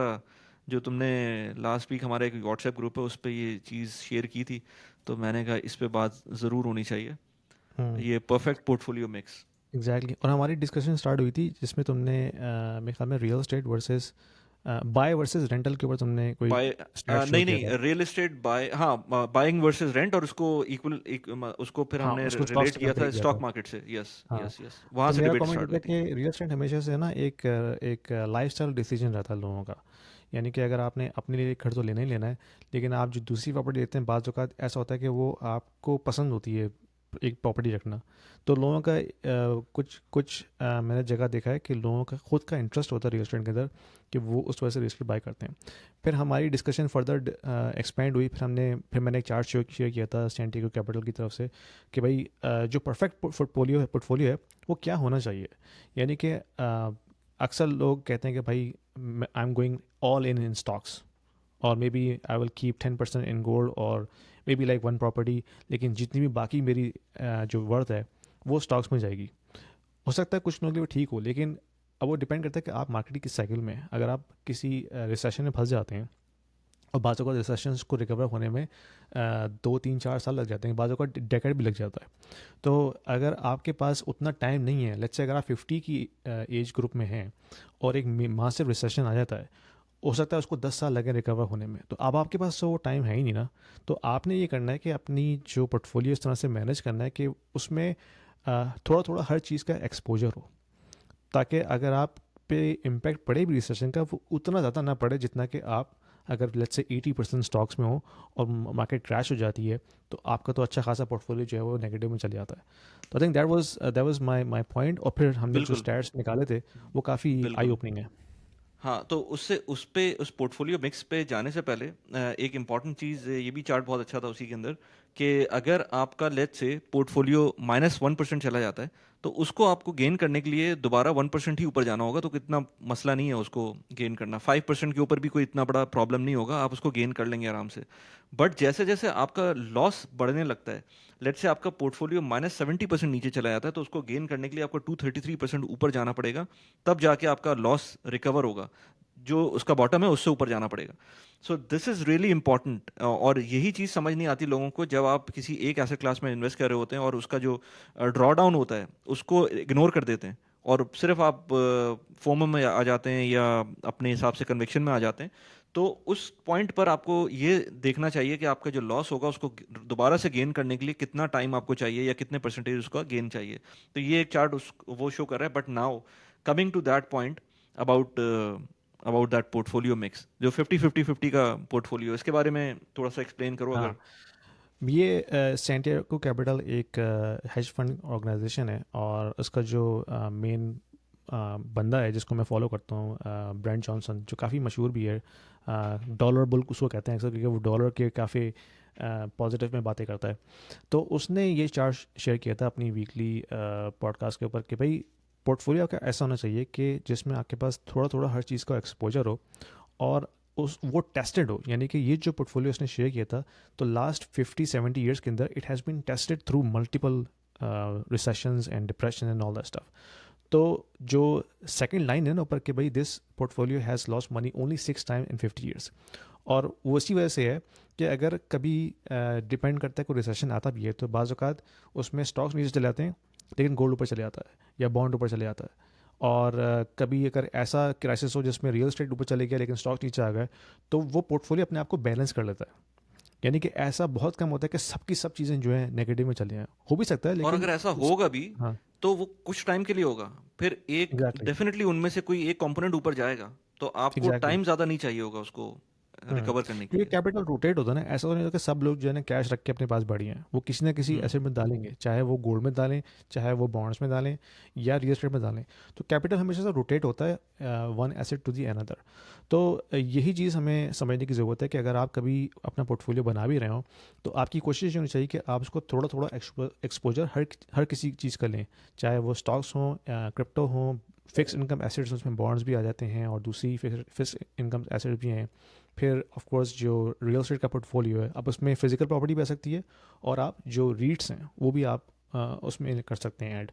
A: जो तुमने लास्ट वीक हमारे एक व्हाट्सएप ग्रुप है उस पे ये चीज़ शेयर की थी, तो मैंने कहा इस पे बात ज़रूर होनी चाहिए,
B: हम्म।
A: ये परफेक्ट पोर्टफोलियो मिक्स।
B: एग्जैक्टली। और हमारी डिस्कशन स्टार्ट हुई थी जिसमें तुमने मेरे ख्याल में real estate versus buy versus rental के ऊपर तुमने कोई
A: बाय
B: स्टैट शो
A: नहीं
B: किया
A: नहीं,
B: था।
A: रियल एस्टेट बाय, हाँ, बाइंग वर्सेस रेंट, और उसको इक्वल उसको फिर
B: हाँ,
A: हमने
B: उसको स्टॉक
A: रिलेट
B: से
A: किया
B: कंपेयर
A: था
B: किया
A: स्टॉक
B: था।
A: मार्केट से। यस
B: हाँ,
A: यस यस, वहाँ
B: तो
A: से
B: मेरा
A: डिबेट
B: कमेंट ये
A: स्टार्ट
B: था
A: हुई थी।
B: कि रियल एस्टेट हमेशा से ना एक लाइफस्टाइल डिसीजन रहता है लोगों का। यानी कि अगर आपने अपने लिए एक घर तो लेना ही लेना है, लेकिन आप जो दूसरी प्रॉपर्टी लेते हैं बाज़ औक़ात ऐसा होता है कि वो आपको पसंद होती है एक प्रॉपर्टी रखना। तो लोगों का कुछ कुछ मैंने जगह देखा है कि लोगों का खुद का इंटरेस्ट होता है रियल एस्टेट के अंदर, कि वो उस वजह से रियल एस्टेट बाय करते हैं। फिर हमारी डिस्कशन फर्दर एक्सपेंड हुई, फिर मैंने एक चार्ट शेयर किया था सेंटिको कैपिटल की तरफ से, कि भाई जो परफेक्ट पोर्टफोलियो है वो क्या होना चाहिए। यानी कि अक्सर लोग कहते हैं कि भाई I am going all in stocks, और maybe I will keep 10% in gold, और maybe like one property, लेकिन जितनी भी बाकी मेरी जो वर्थ है वो स्टॉक्स में जाएगी। हो सकता है कुछ लोगों के लिए वो ठीक हो, लेकिन अब वो डिपेंड करता है कि आप मार्केट की किस साइकिल में हैं। अगर आप किसी रिसेशन में फंस जाते हैं, और बाज़ों का रिसेशन को रिकवर होने में 2 3 4 साल लग जाते हैं, बाज़ों का डेकेड भी लग जाता है। तो अगर आपके पास उतना टाइम नहीं है, लेट्स से अगर आप 50 की एज ग्रुप में हैं और एक मासिव रिसेशन आ जाता है, हो सकता है उसको 10 साल लगे रिकवर होने में, तो अब आपके पास तो वो टाइम है ही नहीं ना। तो आपने ये करना है कि अपनी जो पोर्टफोलियो इस तरह से मैनेज करना है कि उसमें थोड़ा थोड़ा हर चीज़ का एक्सपोजर हो, ताकि अगर आप पे इम्पैक्ट पड़े भी रिसेशन का, वो उतना ज़्यादा ना पड़े जितना कि आप अगर लेट्स से 80% स्टॉक्स में हो और मार्केट क्रैश हो जाती है, तो आपका तो अच्छा खासा पोर्टफोलियो जो है वो नेगेटिव में चले जाता है। तो I think that was my point. और फिर हमने जो
A: बिल्कुल।
B: स्टैट्स निकाले थे वो काफ़ी आई
A: बिल्कुल।
B: ओपनिंग है।
A: हाँ, तो उससे उस पे उस पोर्टफोलियो मिक्स पे जाने से पहले एक इम्पॉर्टेंट चीज़, ये भी चार्ट बहुत अच्छा था उसी के अंदर, कि अगर आपका लेट्स से पोर्टफोलियो -1% चला जाता है, तो उसको आपको गेन करने के लिए दोबारा 1% ही ऊपर जाना होगा, तो कितना मसला नहीं है उसको गेन करना। 5% के ऊपर भी कोई इतना बड़ा प्रॉब्लम नहीं होगा, आप उसको गेन कर लेंगे आराम से। बट जैसे जैसे आपका लॉस बढ़ने लगता है, लेट्स से आपका पोर्टफोलियो -70% नीचे चला जाता है, तो उसको गेन करने के लिए आपको 233% ऊपर जाना पड़ेगा, तब जाके आपका लॉस रिकवर होगा। जो उसका बॉटम है उससे ऊपर जाना पड़ेगा। So this is really important, और यही चीज़ समझ नहीं आती लोगों को जब आप किसी एक एसेट क्लास में इन्वेस्ट कर रहे होते हैं और उसका जो ड्रॉ डाउन होता है उसको इग्नोर कर देते हैं, और सिर्फ आप फोमो में आ जाते हैं या अपने हिसाब से कन्विक्शन में आ जाते हैं। तो उस पॉइंट पर आपको ये देखना चाहिए कि आपका जो लॉस होगा उसको दोबारा से गेन करने के लिए कितना टाइम आपको चाहिए, या कितने परसेंटेज उसका गेन चाहिए। तो ये एक चार्ट उस वो शो कर रहा है। But now coming to that point about about that portfolio mix जो 50-50-50 का पोर्टफोलियो, इसके बारे में थोड़ा सा एक्सप्लेन करो अगर।
B: हाँ, ये सैंटियागो कैपिटल एक हेज फंड ऑर्गेनाइजेशन है, और उसका जो मेन बंदा है जिसको मैं फॉलो करता हूँ, ब्रांड जॉनसन, जो काफ़ी मशहूर भी है। डॉलर बुल उसको कहते हैं अक्सर, क्योंकि वो डॉलर के काफ़ी पॉजिटिव में बातें करता है। तो उसने ये चार्ट शेयर किया था अपनी वीकली पॉडकास्ट के ऊपर कि भाई पोर्टफोलियो का ऐसा होना चाहिए कि जिसमें आपके पास थोड़ा थोड़ा हर चीज़ का एक्सपोजर हो, और उस वो टेस्टेड हो। यानी कि ये जो पोर्टफोलियो उसने शेयर किया था, तो लास्ट 50-70 ईयर्स के अंदर it has been tested through multiple recessions and depression and all that stuff. तो जो सेकंड लाइन है ना ऊपर कि भाई this portfolio has lost money only 6 time in 50 years, और वो इसी वजह से है कि अगर कभी डिपेंड करता है कोई रिसेशन आता भी है, तो बाज़ औक़ात उसमें स्टॉक्स नीचे चले जाते हैं लेकिन गोल्ड ऊपर चले जाता है, या बॉन्ड ऊपर चले जाता है। और कभी अगर ऐसा क्राइसिस हो जिसमें रियल एस्टेट ऊपर चले गया लेकिन स्टॉक नीचे आ गए, तो वो पोर्टफोलियो अपने आप को बैलेंस कर लेता है। यानी कि ऐसा बहुत कम होता है कि सबकी सब चीज़ें जो है नेगेटिव में चली जाएँ। हो भी सकता है
A: और
B: लेकिन
A: अगर ऐसा
B: उस
A: होगा भी
B: हाँ,
A: तो वो कुछ टाइम के लिए होगा, फिर एक
B: एग्ज़ैक्टली,
A: डेफिनेटली उनमें से कोई एक कंपोनेंट ऊपर जाएगा, तो आपको
B: एग्ज़ैक्टली।
A: टाइम ज़्यादा नहीं चाहिए होगा उसको
B: हाँ,
A: रिकवर करने के
B: क्योंकि
A: लिए।
B: कैपिटल रोटेट होता है ना, ऐसा तो नहीं होता कि सब लोग जो है ना कैश रख के अपने पास बढ़िया हैं। वो किसी ना किसी
A: हम्म।
B: एसेट में डालेंगे, चाहे वो गोल्ड में डालें, चाहे वो बॉन्ड्स में डालें, या रियल एस्टेट में डालें। तो कैपिटल हमेशा से रोटेट होता है one asset to the another. तो यही चीज़ हमें समझने की ज़रूरत है कि अगर आप कभी अपना पोर्टफोलियो बना भी रहे हो, तो आपकी कोशिश ये होनी चाहिए कि आप उसको थोड़ा थोड़ा एक्सपोजर हर हर किसी चीज़ का लें, चाहे वो स्टॉक्स हों, क्रिप्टो हों, फिक्स इनकम एसेट्स, उसमें बॉन्ड्स भी आ जाते हैं, और दूसरी फिक्स इनकम एसेट्स भी हैं। फिर ऑफ कोर्स जो रियल एस्टेट का पोर्टफोलियो है, अब उसमें फिजिकल प्रॉपर्टी भी आ सकती है, और आप जो रीट्स हैं वो भी आप उसमें कर सकते हैं ऐड।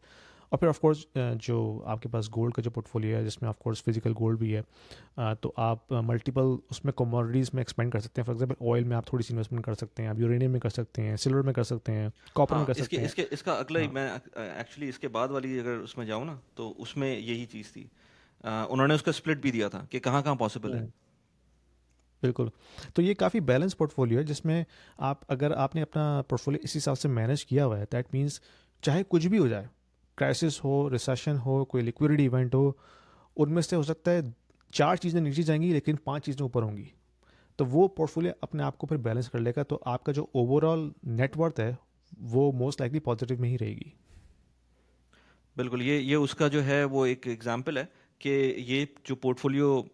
B: और फिर ऑफ कोर्स जो आपके पास गोल्ड का जो पोर्टफोलियो है, जिसमें ऑफ कोर्स फिजिकल गोल्ड भी है, तो आप मल्टीपल उसमें कमोडिटीज़ में एक्सपेंड कर सकते हैं। फॉर एग्जांपल ऑयल में आप थोड़ी सी इन्वेस्टमेंट कर सकते हैं, आप यूरेनियम में कर सकते हैं, सिल्वर में कर सकते हैं, कॉपर में
A: हाँ,
B: कर
A: इसके
B: सकते हैं।
A: इसके इसका अगला ही
B: हाँ।
A: मैं एक्चुअली इसके बाद वाली अगर उसमें जाऊँ ना, तो उसमें यही चीज़ थी। उन्होंने उसका स्प्लिट भी दिया था कि कहाँ कहाँ पॉसिबल है।
B: हम्म, बिल्कुल। तो ये काफ़ी बैलेंस पोर्टफोलियो है, जिसमें आप, अगर आपने अपना पोर्टफोलियो इस हिसाब से मैनेज किया हुआ है, दैट मीन्स चाहे कुछ भी हो जाए, क्राइसिस हो, रिसेशन हो, कोई लिक्विडिटी इवेंट हो, उनमें से हो सकता है 4 चीज़ें नीचे जाएंगी लेकिन 5 चीज़ें ऊपर होंगी। तो वो पोर्टफोलियो अपने आप को फिर बैलेंस कर लेगा, तो आपका जो ओवरऑल नेटवर्थ है वो मोस्ट लाइकली पॉजिटिव में ही रहेगी।
A: बिल्कुल, ये उसका जो है वो एक एग्जांपल है कि ये जो पोर्टफोलियो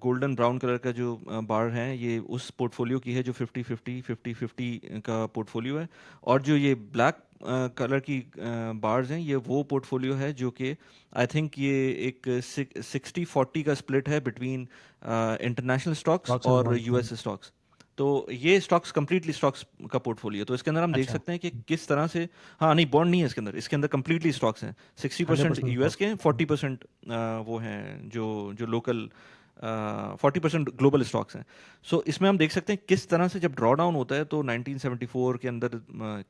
A: गोल्डन ब्राउन कलर का जो बार है, ये उस पोर्टफोलियो की है जो 50-50 का पोर्टफोलियो है। और जो ये ब्लैक कलर की बार्स हैं, ये वो पोर्टफोलियो है जो कि आई थिंक ये एक 60-40 का स्प्लिट है between international stocks
B: stocks and
A: और
B: बॉन्ड।
A: US stocks. तो ये स्टॉक्स कंप्लीटली स्टॉक्स का पोर्टफोलियो, तो इसके अंदर हम देख
B: अच्छा।
A: सकते हैं कि किस तरह से। हाँ नहीं, बॉन्ड नहीं है इसके अंदर, इसके अंदर कंप्लीटली स्टॉक्स हैं। Sixty
B: hundred
A: percent
B: percent
A: US
B: stocks.
A: के हैं, 40% वो हैं जो जो लोकल, 40% ग्लोबल स्टॉक्स हैं। सो इसमें हम देख सकते हैं किस तरह से जब ड्रॉ डाउन होता है तो 1974 के अंदर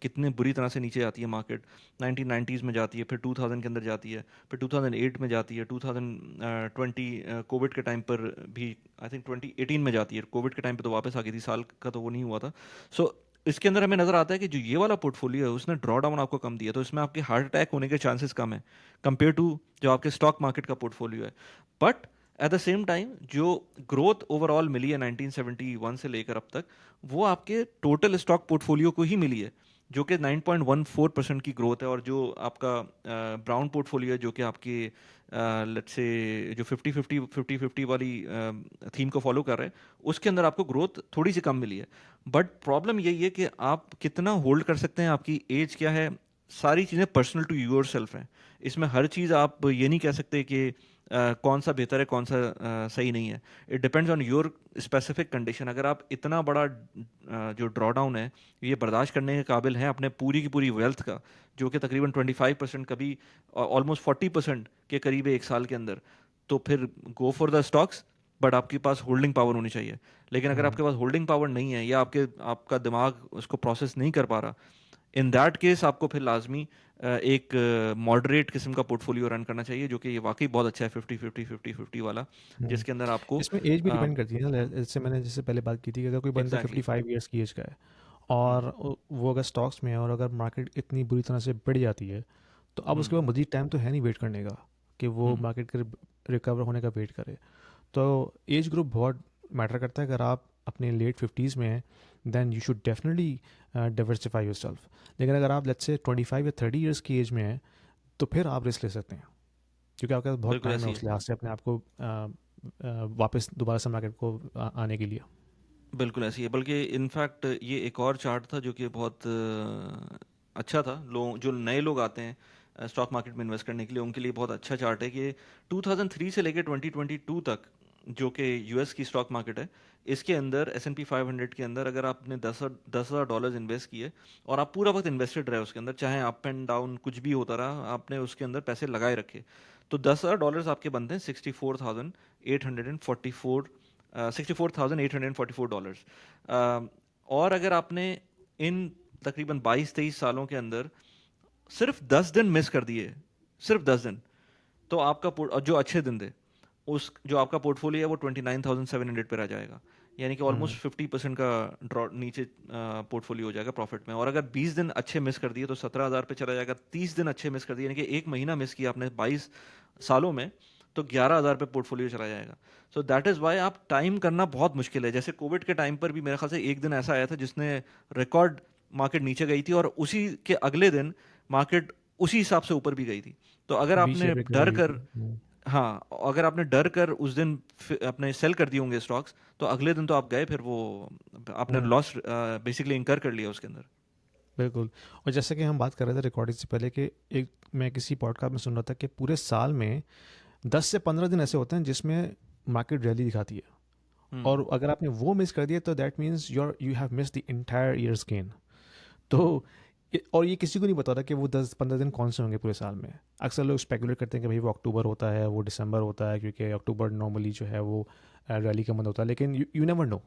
A: कितने बुरी तरह से नीचे आती है मार्केट, 1990s में जाती है, फिर 2000 के अंदर जाती है, फिर 2008 में जाती है, 2020 कोविड के टाइम पर भी आई थिंक 2018 में जाती है। कोविड के टाइम पे तो वापस आ गई थी, साल का तो वो नहीं हुआ था। सो इसके अंदर हमें नजर आता है कि जो ये वाला पोर्टफोलियो है उसने ड्रॉ डाउन आपको कम दिया, तो इसमें आपके हार्ट अटैक होने के चांसेस कम है कंपेयर टू जो आपके स्टॉक मार्केट का पोर्टफोलियो है। But at the same time जो ग्रोथ ओवरऑल मिली है 1971 से लेकर अब तक, वो आपके टोटल स्टॉक पोर्टफोलियो को ही मिली है, जो कि 9.14% की ग्रोथ है। और जो आपका ब्राउन पोर्टफोलियो है, जो कि आपके लेट्स से जो 50-50 वाली थीम को फॉलो कर रहे हैं, उसके अंदर आपको ग्रोथ थोड़ी सी कम मिली है। बट प्रॉब्लम यही है कि आप कितना होल्ड कर सकते हैं, आपकी एज क्या है, सारी चीज़ें पर्सनल टू योर सेल्फ हैं। इसमें हर चीज़ आप ये नहीं कह सकते कि कौन सा बेहतर है, कौन सा सही नहीं है। It depends on your specific condition. अगर आप इतना बड़ा जो ड्रॉ डाउन है ये बर्दाश्त करने के काबिल हैं अपने पूरी की पूरी वेल्थ का, जो कि तकरीबन 25%, कभी ऑलमोस्ट 40% के करीब है एक साल के अंदर, तो फिर go for the stocks. But आपके पास होल्डिंग पावर होनी चाहिए। लेकिन अगर
B: हम्म,
A: आपके पास होल्डिंग पावर नहीं है, या आपका दिमाग उसको प्रोसेस नहीं कर पा रहा, इन दैट केस आपको फिर लाजमी एक मॉडरेट किस्म का पोर्टफोलियो रन करना चाहिए, जो कि ये वाकई बहुत अच्छा है, 50-50 वाला,
B: हम्म।
A: जिसके अंदर आपको
B: इसमें एज भी डिपेंड करती है ना, जैसे मैंने जैसे पहले बात की थी कि अगर कोई बंदा
A: एग्जैक्टली।
B: 55 ईयर्स की एज का है, और वो अगर स्टॉक्स में है, और अगर मार्केट इतनी बुरी तरह से बढ़ जाती है, तो अब उसके
A: हम्म।
B: पास मजीद टाइम तो है नहीं वेट करने का कि वो
A: हम्म।
B: मार्केट के रिकवर होने का वेट करे। तो एज ग्रुप बहुत मैटर करता है। अगर आप अपने लेट 50s में हैं then you should definitely diversify yourself. लेकिन अगर आप लेट्स से 25 या 30 इयर्स की एज में हैं तो फिर आप रिस्क ले सकते हैं, क्योंकि आपके पास बहुत
A: बिल्कुल
B: टाइम है
A: ऐसी है।
B: उस लिहाज से अपने आप को वापस दोबारा से मार्केट को आने के लिए।
A: बिल्कुल ऐसी है, बल्कि इनफैक्ट ये एक और चार्ट था जो कि बहुत अच्छा था। लोग जो नए लोग आते हैं स्टॉक मार्केट में इन्वेस्ट करने के लिए, उनके लिए बहुत अच्छा चार्ट है कि 2003 से लेकर 2022 तक जो कि यूएस की स्टॉक मार्केट है, इसके अंदर S&P 500 के अंदर अगर आपने 10,000 डॉलर्स इन्वेस्ट किए और आप पूरा वक्त इन्वेस्टेड रहे उसके अंदर, चाहे अप एंड डाउन कुछ भी होता रहा, आपने उसके अंदर पैसे लगाए रखे, तो 10,000 डॉलर्स आपके बनते हैं 64,844 डॉलर्स। और अगर आपने इन तकरीबन 22-23 सालों के अंदर सिर्फ 10 दिन मिस कर दिए, सिर्फ 10 दिन, तो आपका जो अच्छे दिन थे, उस जो आपका पोर्टफोलियो है वो 29,700 पे रह जाएगा। यानी कि
B: हम्म।
A: ऑलमोस्ट 50% का ड्रॉ नीचे पोर्टफोलियो हो जाएगा प्रॉफिट में। और अगर 20 दिन अच्छे मिस कर दिए तो 17,000 पे चला जाएगा। 30 दिन अच्छे मिस कर दिए, यानी कि एक महीना मिस किया आपने 22 सालों में, तो 11,000 पे पोर्टफोलियो चला जाएगा। सो दैट इज़ वाई आप टाइम करना बहुत मुश्किल है। जैसे कोविड के टाइम पर भी मेरे ख्याल से एक दिन ऐसा आया था जिसने रिकॉर्ड मार्केट नीचे गई थी और उसी के अगले दिन मार्केट उसी हिसाब से ऊपर भी गई थी। तो अगर
B: वी
A: आपने
B: शेप
A: डर
B: रिकवरी
A: कर,
B: थी।
A: हाँ, अगर आपने डर कर उस दिन अपने सेल कर दिए होंगे स्टॉक्स, तो अगले दिन तो आप गए, फिर वो आपने
B: हम्म।
A: लॉस बेसिकली इंकर कर लिया उसके अंदर।
B: बिल्कुल। और जैसे कि हम बात कर रहे थे रिकॉर्डिंग से पहले कि एक मैं किसी पॉडकास्ट में सुन रहा था कि पूरे साल में 10 से 15 दिन ऐसे होते हैं जिसमें मार्केट रैली दिखाती है,
A: हम्म।
B: और अगर आपने वो मिस कर दिया तो that means you have miss the entire years gain. तो और ये किसी को नहीं पता था कि वो 10-15 दिन कौन से होंगे पूरे साल में। अक्सर लोग स्पेकुलेट करते हैं कि भाई वो अक्टूबर होता है, वो दिसंबर होता है, क्योंकि अक्टूबर नॉर्मली जो है वो रैली का मंथ होता है। लेकिन यू नेवर नो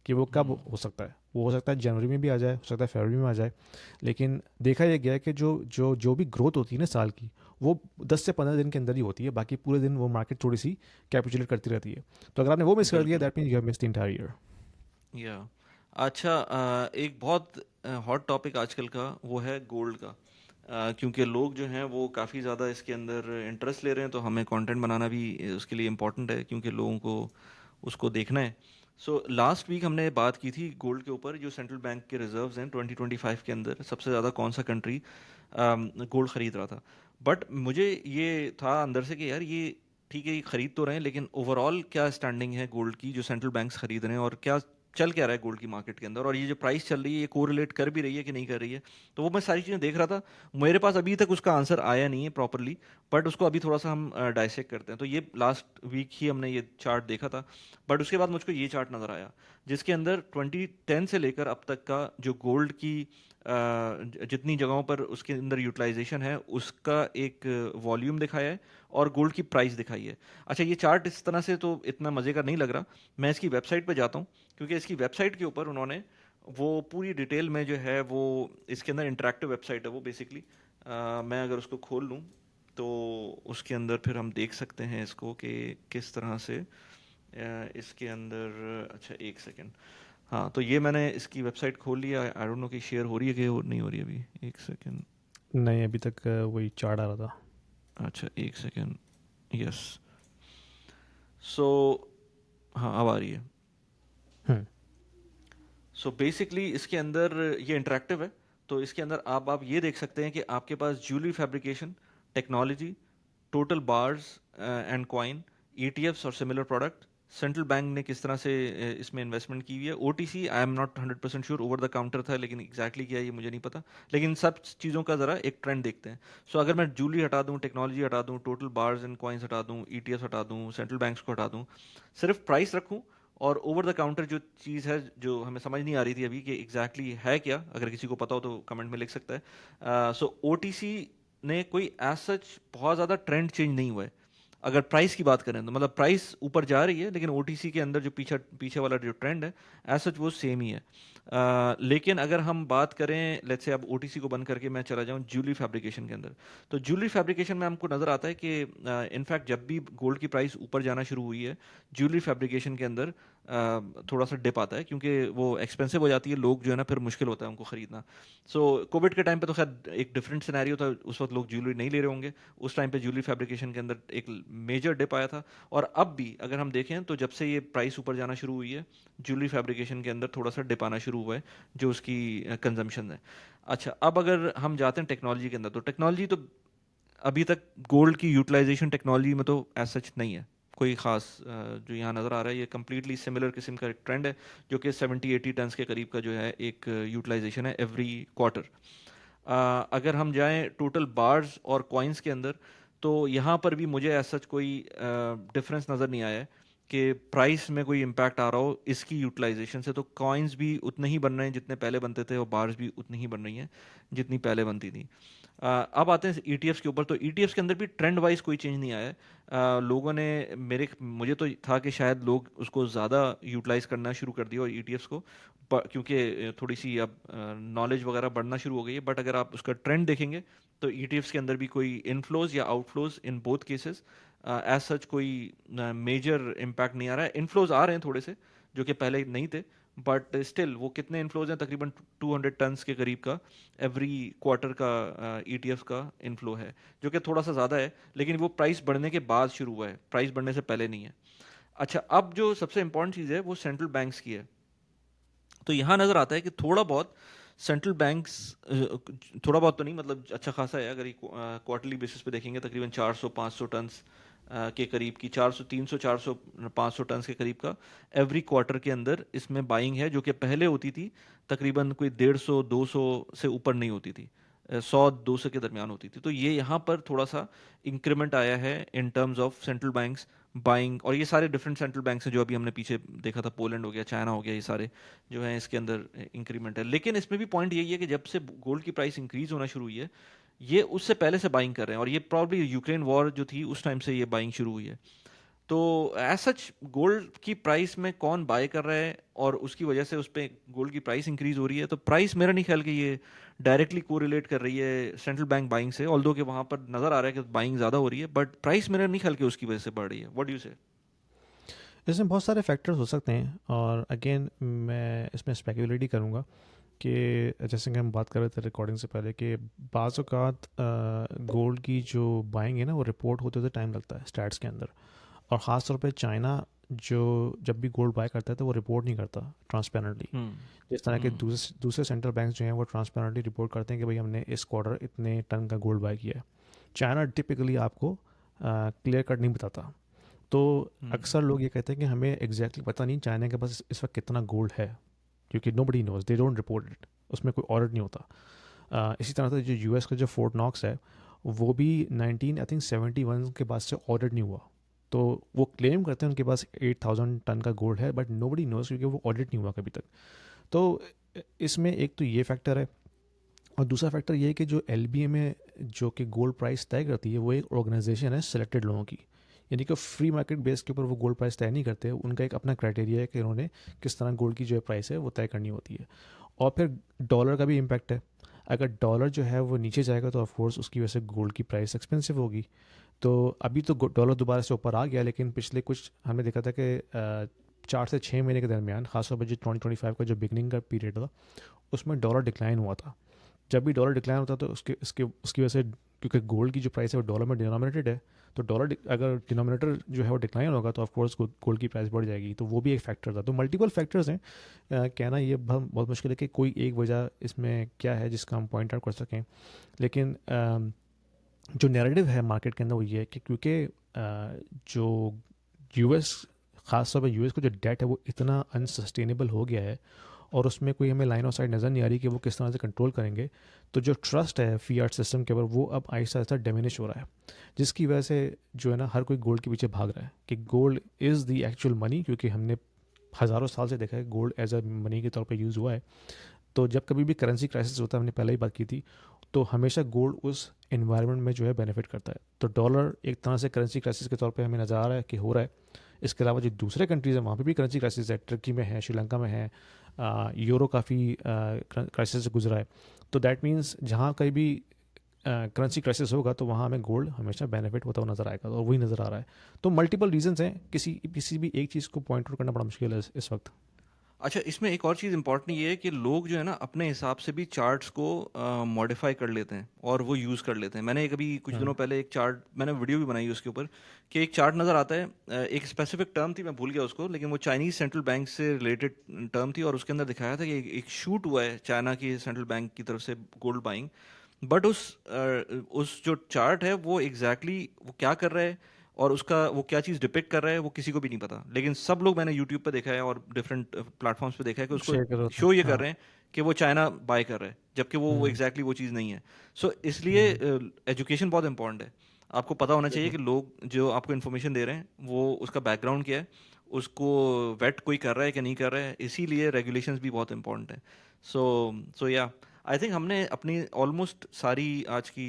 B: कि वो कब
A: हम्म।
B: हो सकता है। वो हो सकता है जनवरी में भी आ जाए, हो सकता है फरवरी में आ जाए। लेकिन देखा यह गया है कि जो भी ग्रोथ होती है ना साल की, वो 10 से 15 दिन के अंदर ही होती है। बाकी पूरे दिन वो मार्केट थोड़ी सी कैपिचुलेट करती रहती है। तो अगर आपने वो मिस कर दिया
A: बिल्कुल।
B: That mean you have missed the entire year.
A: या अच्छा, एक बहुत हॉट टॉपिक आजकल का वो है गोल्ड का। क्योंकि लोग जो हैं वो काफ़ी ज़्यादा इसके अंदर इंटरेस्ट ले रहे हैं, तो हमें कंटेंट बनाना भी उसके लिए इम्पोर्टेंट है, क्योंकि लोगों को उसको देखना है। सो लास्ट वीक हमने बात की थी गोल्ड के ऊपर। जो सेंट्रल बैंक के रिजर्व्स हैं 2025 के अंदर, सबसे ज़्यादा कौन सा कंट्री गोल्ड ख़रीद रहा था। बट मुझे ये था अंदर से कि यार ये ठीक है, ये खरीद तो रहे हैं, लेकिन ओवरऑल क्या स्टैंडिंग है गोल्ड की जो सेंट्रल बैंक्स खरीद रहे हैं, और क्या चल क्या रहा है गोल्ड की मार्केट के अंदर, और ये जो प्राइस चल रही है ये कोरिलेट कर भी रही है कि नहीं कर रही है। तो वो मैं सारी चीज़ें देख रहा था। मेरे पास अभी तक उसका आंसर आया नहीं है प्रॉपरली, बट उसको अभी थोड़ा सा हम डाइसेक्ट करते हैं। तो ये लास्ट वीक ही हमने ये चार्ट देखा था, बट उसके बाद मुझको ये चार्ट नज़र आया जिसके अंदर 2010 से लेकर अब तक का जो गोल्ड की जितनी जगहों पर उसके अंदर यूटिलाइजेशन है उसका एक वॉल्यूम दिखाया है, और गोल्ड की प्राइस दिखाई है। अच्छा, ये चार्ट इस तरह से तो इतना मज़े का नहीं लग रहा। मैं इसकी वेबसाइट पे जाता हूँ, क्योंकि इसकी वेबसाइट के ऊपर उन्होंने वो पूरी डिटेल में जो है वो, इसके अंदर इंटरेक्टिव वेबसाइट है वो बेसिकली। मैं अगर उसको खोल लूँ तो उसके अंदर फिर हम देख सकते हैं इसको कि किस तरह से इसके अंदर। अच्छा, एक सेकेंड। हाँ, तो ये मैंने इसकी वेबसाइट खोल लिया। आई डोंट नो कि शेयर हो रही है कि नहीं हो रही है अभी। एक सेकेंड।
B: नहीं, अभी तक वही चार्ट आ रहा था।
A: अच्छा, एक सेकेंड। यस। सो हाँ, अब आ रही है।
B: हम्म।
A: सो बेसिकली इसके अंदर ये इंटरेक्टिव है। तो इसके अंदर आप ये देख सकते हैं कि आपके पास jewellery fabrication technology, total bars and coin, ETFs और सिमिलर प्रोडक्ट, सेंट्रल बैंक ने किस तरह से इसमें इन्वेस्टमेंट की हुई है। OTC I am not 100% sure, over the counter था, लेकिन एग्जैक्टली क्या है ये मुझे नहीं पता। लेकिन सब चीज़ों का ज़रा एक ट्रेंड देखते हैं। सो अगर मैं ज्वेलरी हटा दूँ, टेक्नोलॉजी हटा दूँ, टोटल बार्स एंड कॉइन्स हटा दूँ, ईटीएफ हटा दूँ, सेंट्रल बैंक्स को हटा दूँ, सिर्फ प्राइस रखूँ, और ओवर द काउंटर जो चीज़ है जो हमें समझ नहीं आ रही थी अभी कि एग्जैक्टली है क्या, अगर किसी को पता हो तो कमेंट में लिख सकता है। सो ओटीसी ने कोई एज सच बहुत ज़्यादा ट्रेंड चेंज नहीं हुआ है। अगर प्राइस की बात करें तो मतलब प्राइस ऊपर जा रही है, लेकिन ओटीसी के अंदर जो पीछे पीछे वाला जो ट्रेंड है एज सच वो सेम ही है। लेकिन अगर हम बात करें लेट्स से अब ओटीसी को बंद करके मैं चला जाऊं ज्वेलरी फैब्रिकेशन के अंदर, तो ज्वेलरी फैब्रिकेशन में हमको नज़र आता है कि इनफैक्ट जब भी गोल्ड की प्राइस ऊपर जाना शुरू हुई है, ज्वेलरी फैब्रिकेशन के अंदर थोड़ा सा डिप आता है, क्योंकि वो एक्सपेंसिव हो जाती है, लोग जो है ना फिर मुश्किल होता है उनको ख़रीदना। सो कोविड के टाइम पे तो खैर एक डिफरेंट सिनेरियो था, उस वक्त लोग ज्वेलरी नहीं ले रहे होंगे, उस टाइम पे ज्वेलरी फैब्रिकेशन के अंदर एक मेजर डिप आया था। और अब भी अगर हम देखें तो जब से ये प्राइस ऊपर जाना शुरू हुई है, ज्वेलरी फैब्रिकेशन के अंदर थोड़ा सा डिप आना शुरू हुआ है, जो उसकी कंजम्पशन है। अच्छा, अब अगर हम जाते हैं टेक्नोलॉजी के अंदर, तो टेक्नोलॉजी तो अभी तक गोल्ड की यूटिलाइजेशन टेक्नोलॉजी में तो एज सच नहीं है कोई ख़ास, जो यहाँ नज़र आ रहा है ये कम्प्लीटली सिमिलर किस्म का एक ट्रेंड है, जो कि 70-80 टन्स के करीब का जो है एक यूटिलाइजेशन है एवरी क्वार्टर। अगर हम जाएं टोटल बार्स और कॉइन्स के अंदर, तो यहाँ पर भी मुझे ऐसा सच कोई डिफरेंस नज़र नहीं आया है कि प्राइस में कोई इम्पैक्ट आ रहा हो इसकी यूटिलाइजेशन से। तो कॉइन्स भी उतने ही बन रहे हैं जितने पहले बनते थे, और बार्स भी उतनी ही बन रही हैं जितनी पहले बनती थी। अब आते हैं ईटीएफ्स के ऊपर, तो ईटीएफ्स के अंदर भी ट्रेंड वाइज कोई चेंज नहीं आया है। लोगों ने मुझे तो था कि शायद लोग उसको ज़्यादा यूटिलाइज करना शुरू कर दिया और ईटीएफ्स को, क्योंकि थोड़ी सी अब नॉलेज वगैरह बढ़ना शुरू हो गई है। बट अगर आप उसका ट्रेंड देखेंगे तो ईटीएफ्स के अंदर भी कोई इनफ्लोज या outflows in both cases as such कोई मेजर इम्पैक्ट नहीं आ रहा है। इनफ्लोज आ रहे हैं थोड़े से, जो कि पहले नहीं थे, बट स्टिल वो कितने इनफ्लोज हैं, तकरीबन 200 टन्स के करीब का एवरी क्वार्टर का ईटीएफ का इनफ्लो है, जो कि थोड़ा सा ज़्यादा है, लेकिन वो प्राइस बढ़ने के बाद शुरू हुआ है, प्राइस बढ़ने से पहले नहीं है। अच्छा, अब जो सबसे इंपॉर्टेंट चीज़ है वो सेंट्रल बैंक्स की है। तो यहाँ नज़र आता है कि थोड़ा बहुत सेंट्रल बैंक्स, थोड़ा बहुत तो नहीं, मतलब अच्छा खासा है। अगर ये क्वार्टरली बेसिस पे देखेंगे, तकरीबन 400-500 टन्स के करीब की, 400 300 400 500 टन्स के करीब का एवरी क्वार्टर के अंदर इसमें बाइंग है, जो कि पहले होती थी तकरीबन कोई 150-200 से ऊपर नहीं होती थी, 100-200 के दरमियान होती थी। तो ये यहाँ पर थोड़ा सा इंक्रीमेंट आया है in terms of central banks buying. और ये सारे डिफरेंट सेंट्रल बैंक्स हैं जो अभी हमने पीछे देखा था, पोलैंड हो गया, चाइना हो गया, ये सारे जो है इसके अंदर इंक्रीमेंट है। लेकिन इसमें भी पॉइंट यही है कि जब से गोल्ड की प्राइस इंक्रीज होना शुरू हुई है, ये उससे पहले से बाइंग कर रहे हैं, और ये प्रॉब्ली यूक्रेन वॉर जो थी उस टाइम से ये बाइंग शुरू हुई है। तो एज सच गोल्ड की प्राइस में कौन बाय कर रहा है और उसकी वजह से उस पर गोल्ड की प्राइस इंक्रीज हो रही है, तो प्राइस मेरा नहीं ख्याल कि ये डायरेक्टली कोरिलेट कर रही है सेंट्रल बैंक बाइंग से, ऑल्दो कि वहाँ पर नज़र आ रहा है कि बाइंग ज़्यादा हो रही है, बट प्राइस मेरा नहीं ख्याल कि उसकी वजह से बढ़ रही है। व्हाट डू यू से?
B: इसमें बहुत सारे फैक्टर्स हो सकते हैं, और अगेन मैं इसमें स्पेकुलेट ही करूँगा कि जैसे कि हम बात कर रहे थे रिकॉर्डिंग से पहले कि बाज़ औक़ात गोल्ड की जो बाइंग है ना वो रिपोर्ट होते होते टाइम लगता है स्टैट्स के अंदर। और ख़ास तौर पे चाइना जो जब भी गोल्ड बाय करता है तो वो रिपोर्ट नहीं करता ट्रांसपेरेंटली, जिस तरह के
A: हम्म।
B: दूसरे दूसरे सेंट्रल बैंक जो हैं वो ट्रांसपेरेंटली रिपोर्ट करते हैं कि भाई हमने इस क्वार्टर इतने टन का गोल्ड बाय किया है। चाइना टिपिकली आपको क्लियर कट नहीं बताता। तो
A: हम्म।
B: अक्सर लोग ये कहते हैं कि हमें एग्जैक्टली पता नहीं चाइना के पास इस वक्त कितना गोल्ड है, क्योंकि nobody knows, they don't report it, उसमें कोई ऑडिट नहीं होता। इसी तरह से जो यूएस का जो फोर्ट नॉक्स है वो भी 19 आई थिंक 71 के बाद से ऑडिट नहीं हुआ। तो वो क्लेम करते हैं उनके पास 8,000 टन का गोल्ड है, बट नो बडी नोज क्योंकि वो ऑडिट नहीं हुआ कभी तक। तो इसमें एक तो ये फैक्टर है, और दूसरा फैक्टर ये है कि जो एल में जो कि गोल्ड प्राइस तय करती है वो एक ऑर्गेनाइजेशन है सिलेक्टेड लोगों की, यानी कि फ्री मार्केट बेस के ऊपर वो गोल्ड प्राइस तय नहीं करते। उनका एक अपना क्राइटेरिया है कि उन्होंने किस तरह गोल्ड की जो प्राइस है वो तय करनी होती है। और फिर डॉलर का भी इम्पैक्ट है। अगर डॉलर जो है वो नीचे जाएगा तो ऑफकोर्स उसकी वजह से गोल्ड की प्राइस एक्सपेंसिव होगी। तो अभी तो डॉलर दोबारा से ऊपर आ गया, लेकिन पिछले कुछ हमने देखा था कि 4 से 6 महीने के दरमियान, खासतौर पर जो 2025 का जो बिगनिंग का पीरियड था उसमें डॉलर डिक्लाइन हुआ था। जब भी डॉलर डिक्लाइन होता है तो उसके उसके उसकी वजह से, क्योंकि गोल्ड की जो प्राइस है वो डॉलर में डिनोमिनेटेड है, तो अगर डिनोमिनेटर जो है वो डिक्लाइन होगा तो ऑफकोर्स गोल्ड की प्राइस बढ़ जाएगी। तो वो भी एक फैक्टर था। तो मल्टीपल फैक्टर्स हैं। कहना ये बहुत मुश्किल है कि कोई एक वजह इसमें क्या है जिसका हम पॉइंट आउट कर सकें। लेकिन जो नैरेटिव है मार्केट के अंदर वो ये है कि क्योंकि जो यूएस, ख़ास तौर पर यूएस का जो डेट है वो इतना अनसस्टेनेबल हो गया है, और उसमें कोई हमें लाइन ऑफ साइड नज़र नहीं आ रही कि वो किस तरह से कंट्रोल करेंगे। तो जो ट्रस्ट है फियाट सिस्टम के ऊपर वो अब आहिस्ता आहिस्ता डिमिनिश हो रहा है, जिसकी वजह से जो है ना हर कोई गोल्ड के पीछे भाग रहा है कि gold is the actual money, क्योंकि हमने हज़ारों साल से देखा है गोल्ड एज अ मनी के तौर पे यूज़ हुआ है। तो जब कभी भी करेंसी क्राइसिस होता है, हमने पहले ही बात की थी, तो हमेशा गोल्ड उस एनवायरनमेंट में जो है बेनिफिट करता है। तो डॉलर एक तरह से करेंसी क्राइसिस के तौर पे हमें नज़र आ रहा है कि हो रहा है, इसके अलावा जो दूसरे कंट्रीज़ हैं वहाँ पे भी करेंसी क्राइसिस है, टर्की में है, श्रीलंका में है, यूरो काफ़ी क्राइसिस से गुजरा है। तो दैट मीन्स जहाँ कहीं भी करेंसी क्राइसिस होगा तो वहाँ हमें गोल्ड हमेशा बेनिफिट होता हुआ नज़र आएगा, और वही नज़र आ रहा है। तो मल्टीपल रीजंस हैं, किसी किसी भी एक चीज़ को पॉइंट आउट करना बड़ा मुश्किल है इस वक्त।
A: अच्छा, इसमें एक और चीज़ इम्पॉर्टेंट ये है कि लोग जो है ना अपने हिसाब से भी चार्ट्स को मॉडिफाई कर लेते हैं और वो यूज़ कर लेते हैं। मैंने एक अभी कुछ दिनों
B: हम्म।
A: पहले एक चार्ट, मैंने वीडियो भी बनाई उसके ऊपर, कि एक चार्ट नज़र आता है, एक स्पेसिफिक टर्म थी, मैं भूल गया उसको, लेकिन वो चाइनीज़ सेंट्रल बैंक से रिलेटेड टर्म थी, और उसके अंदर दिखाया था कि एक शूट हुआ है चाइना की सेंट्रल बैंक की तरफ से गोल्ड बाइंग। बट उस जो चार्ट है वो एग्जैक्टली वो क्या कर रहा है और उसका वो क्या चीज़ डिपिक्ट कर रहा है वो किसी को भी नहीं पता, लेकिन सब लोग, मैंने यूट्यूब पे देखा है और डिफरेंट प्लेटफॉर्म्स पे देखा है कि उसको
B: शेयर करो तो
A: शो ये कर
B: हाँ।
A: रहे हैं कि वो चाइना बाय कर रहा है, जबकि वो
B: हम्म।
A: एग्जैक्टली वो चीज़ नहीं है। सो इसलिए
B: हम्म।
A: एजुकेशन बहुत इंपॉर्टेंट है। आपको पता होना चाहिए
B: बिल्कुल।
A: कि लोग जो आपको इन्फॉर्मेशन दे रहे हैं वो उसका बैकग्राउंड क्या है, उसको वेट कोई कर रहा है कि नहीं कर रहा है, इसीलिए रेगुलेशंस भी बहुत इंपॉर्टेंट है। सो सो या आई थिंक हमने अपनी ऑलमोस्ट सारी आज की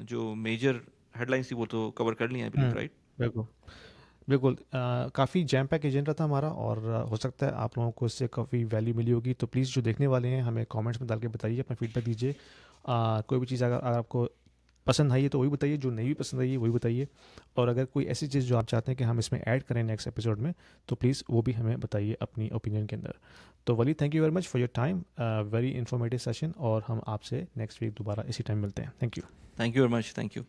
A: जो मेजर हेडलाइंस थी वो तो कवर कर ली हैं, आई बिलीव, राइट?
B: बिल्कुल। बिल्कुल, काफ़ी जैम पैक एजेंडा था हमारा, और हो सकता है आप लोगों को इससे काफ़ी वैल्यू मिली होगी। तो प्लीज़ जो देखने वाले हैं हमें कमेंट्स में डाल के बताइए, अपना फीडबैक दीजिए। कोई भी चीज़ अगर आपको पसंद आई है तो वही बताइए, जो नहीं भी पसंद आई है वही बताइए। और अगर कोई ऐसी चीज़ जो आप चाहते हैं कि हम इसमें ऐड करें नेक्स्ट एपिसोड में, तो प्लीज़ वो भी हमें बताइए अपनी ओपिनियन के अंदर। तो Wali, thank you very much for your time, very informative session, और हम आपसे नेक्स्ट वीक दोबारा इसी टाइम मिलते हैं। Thank you.
A: Thank you very much, thank you.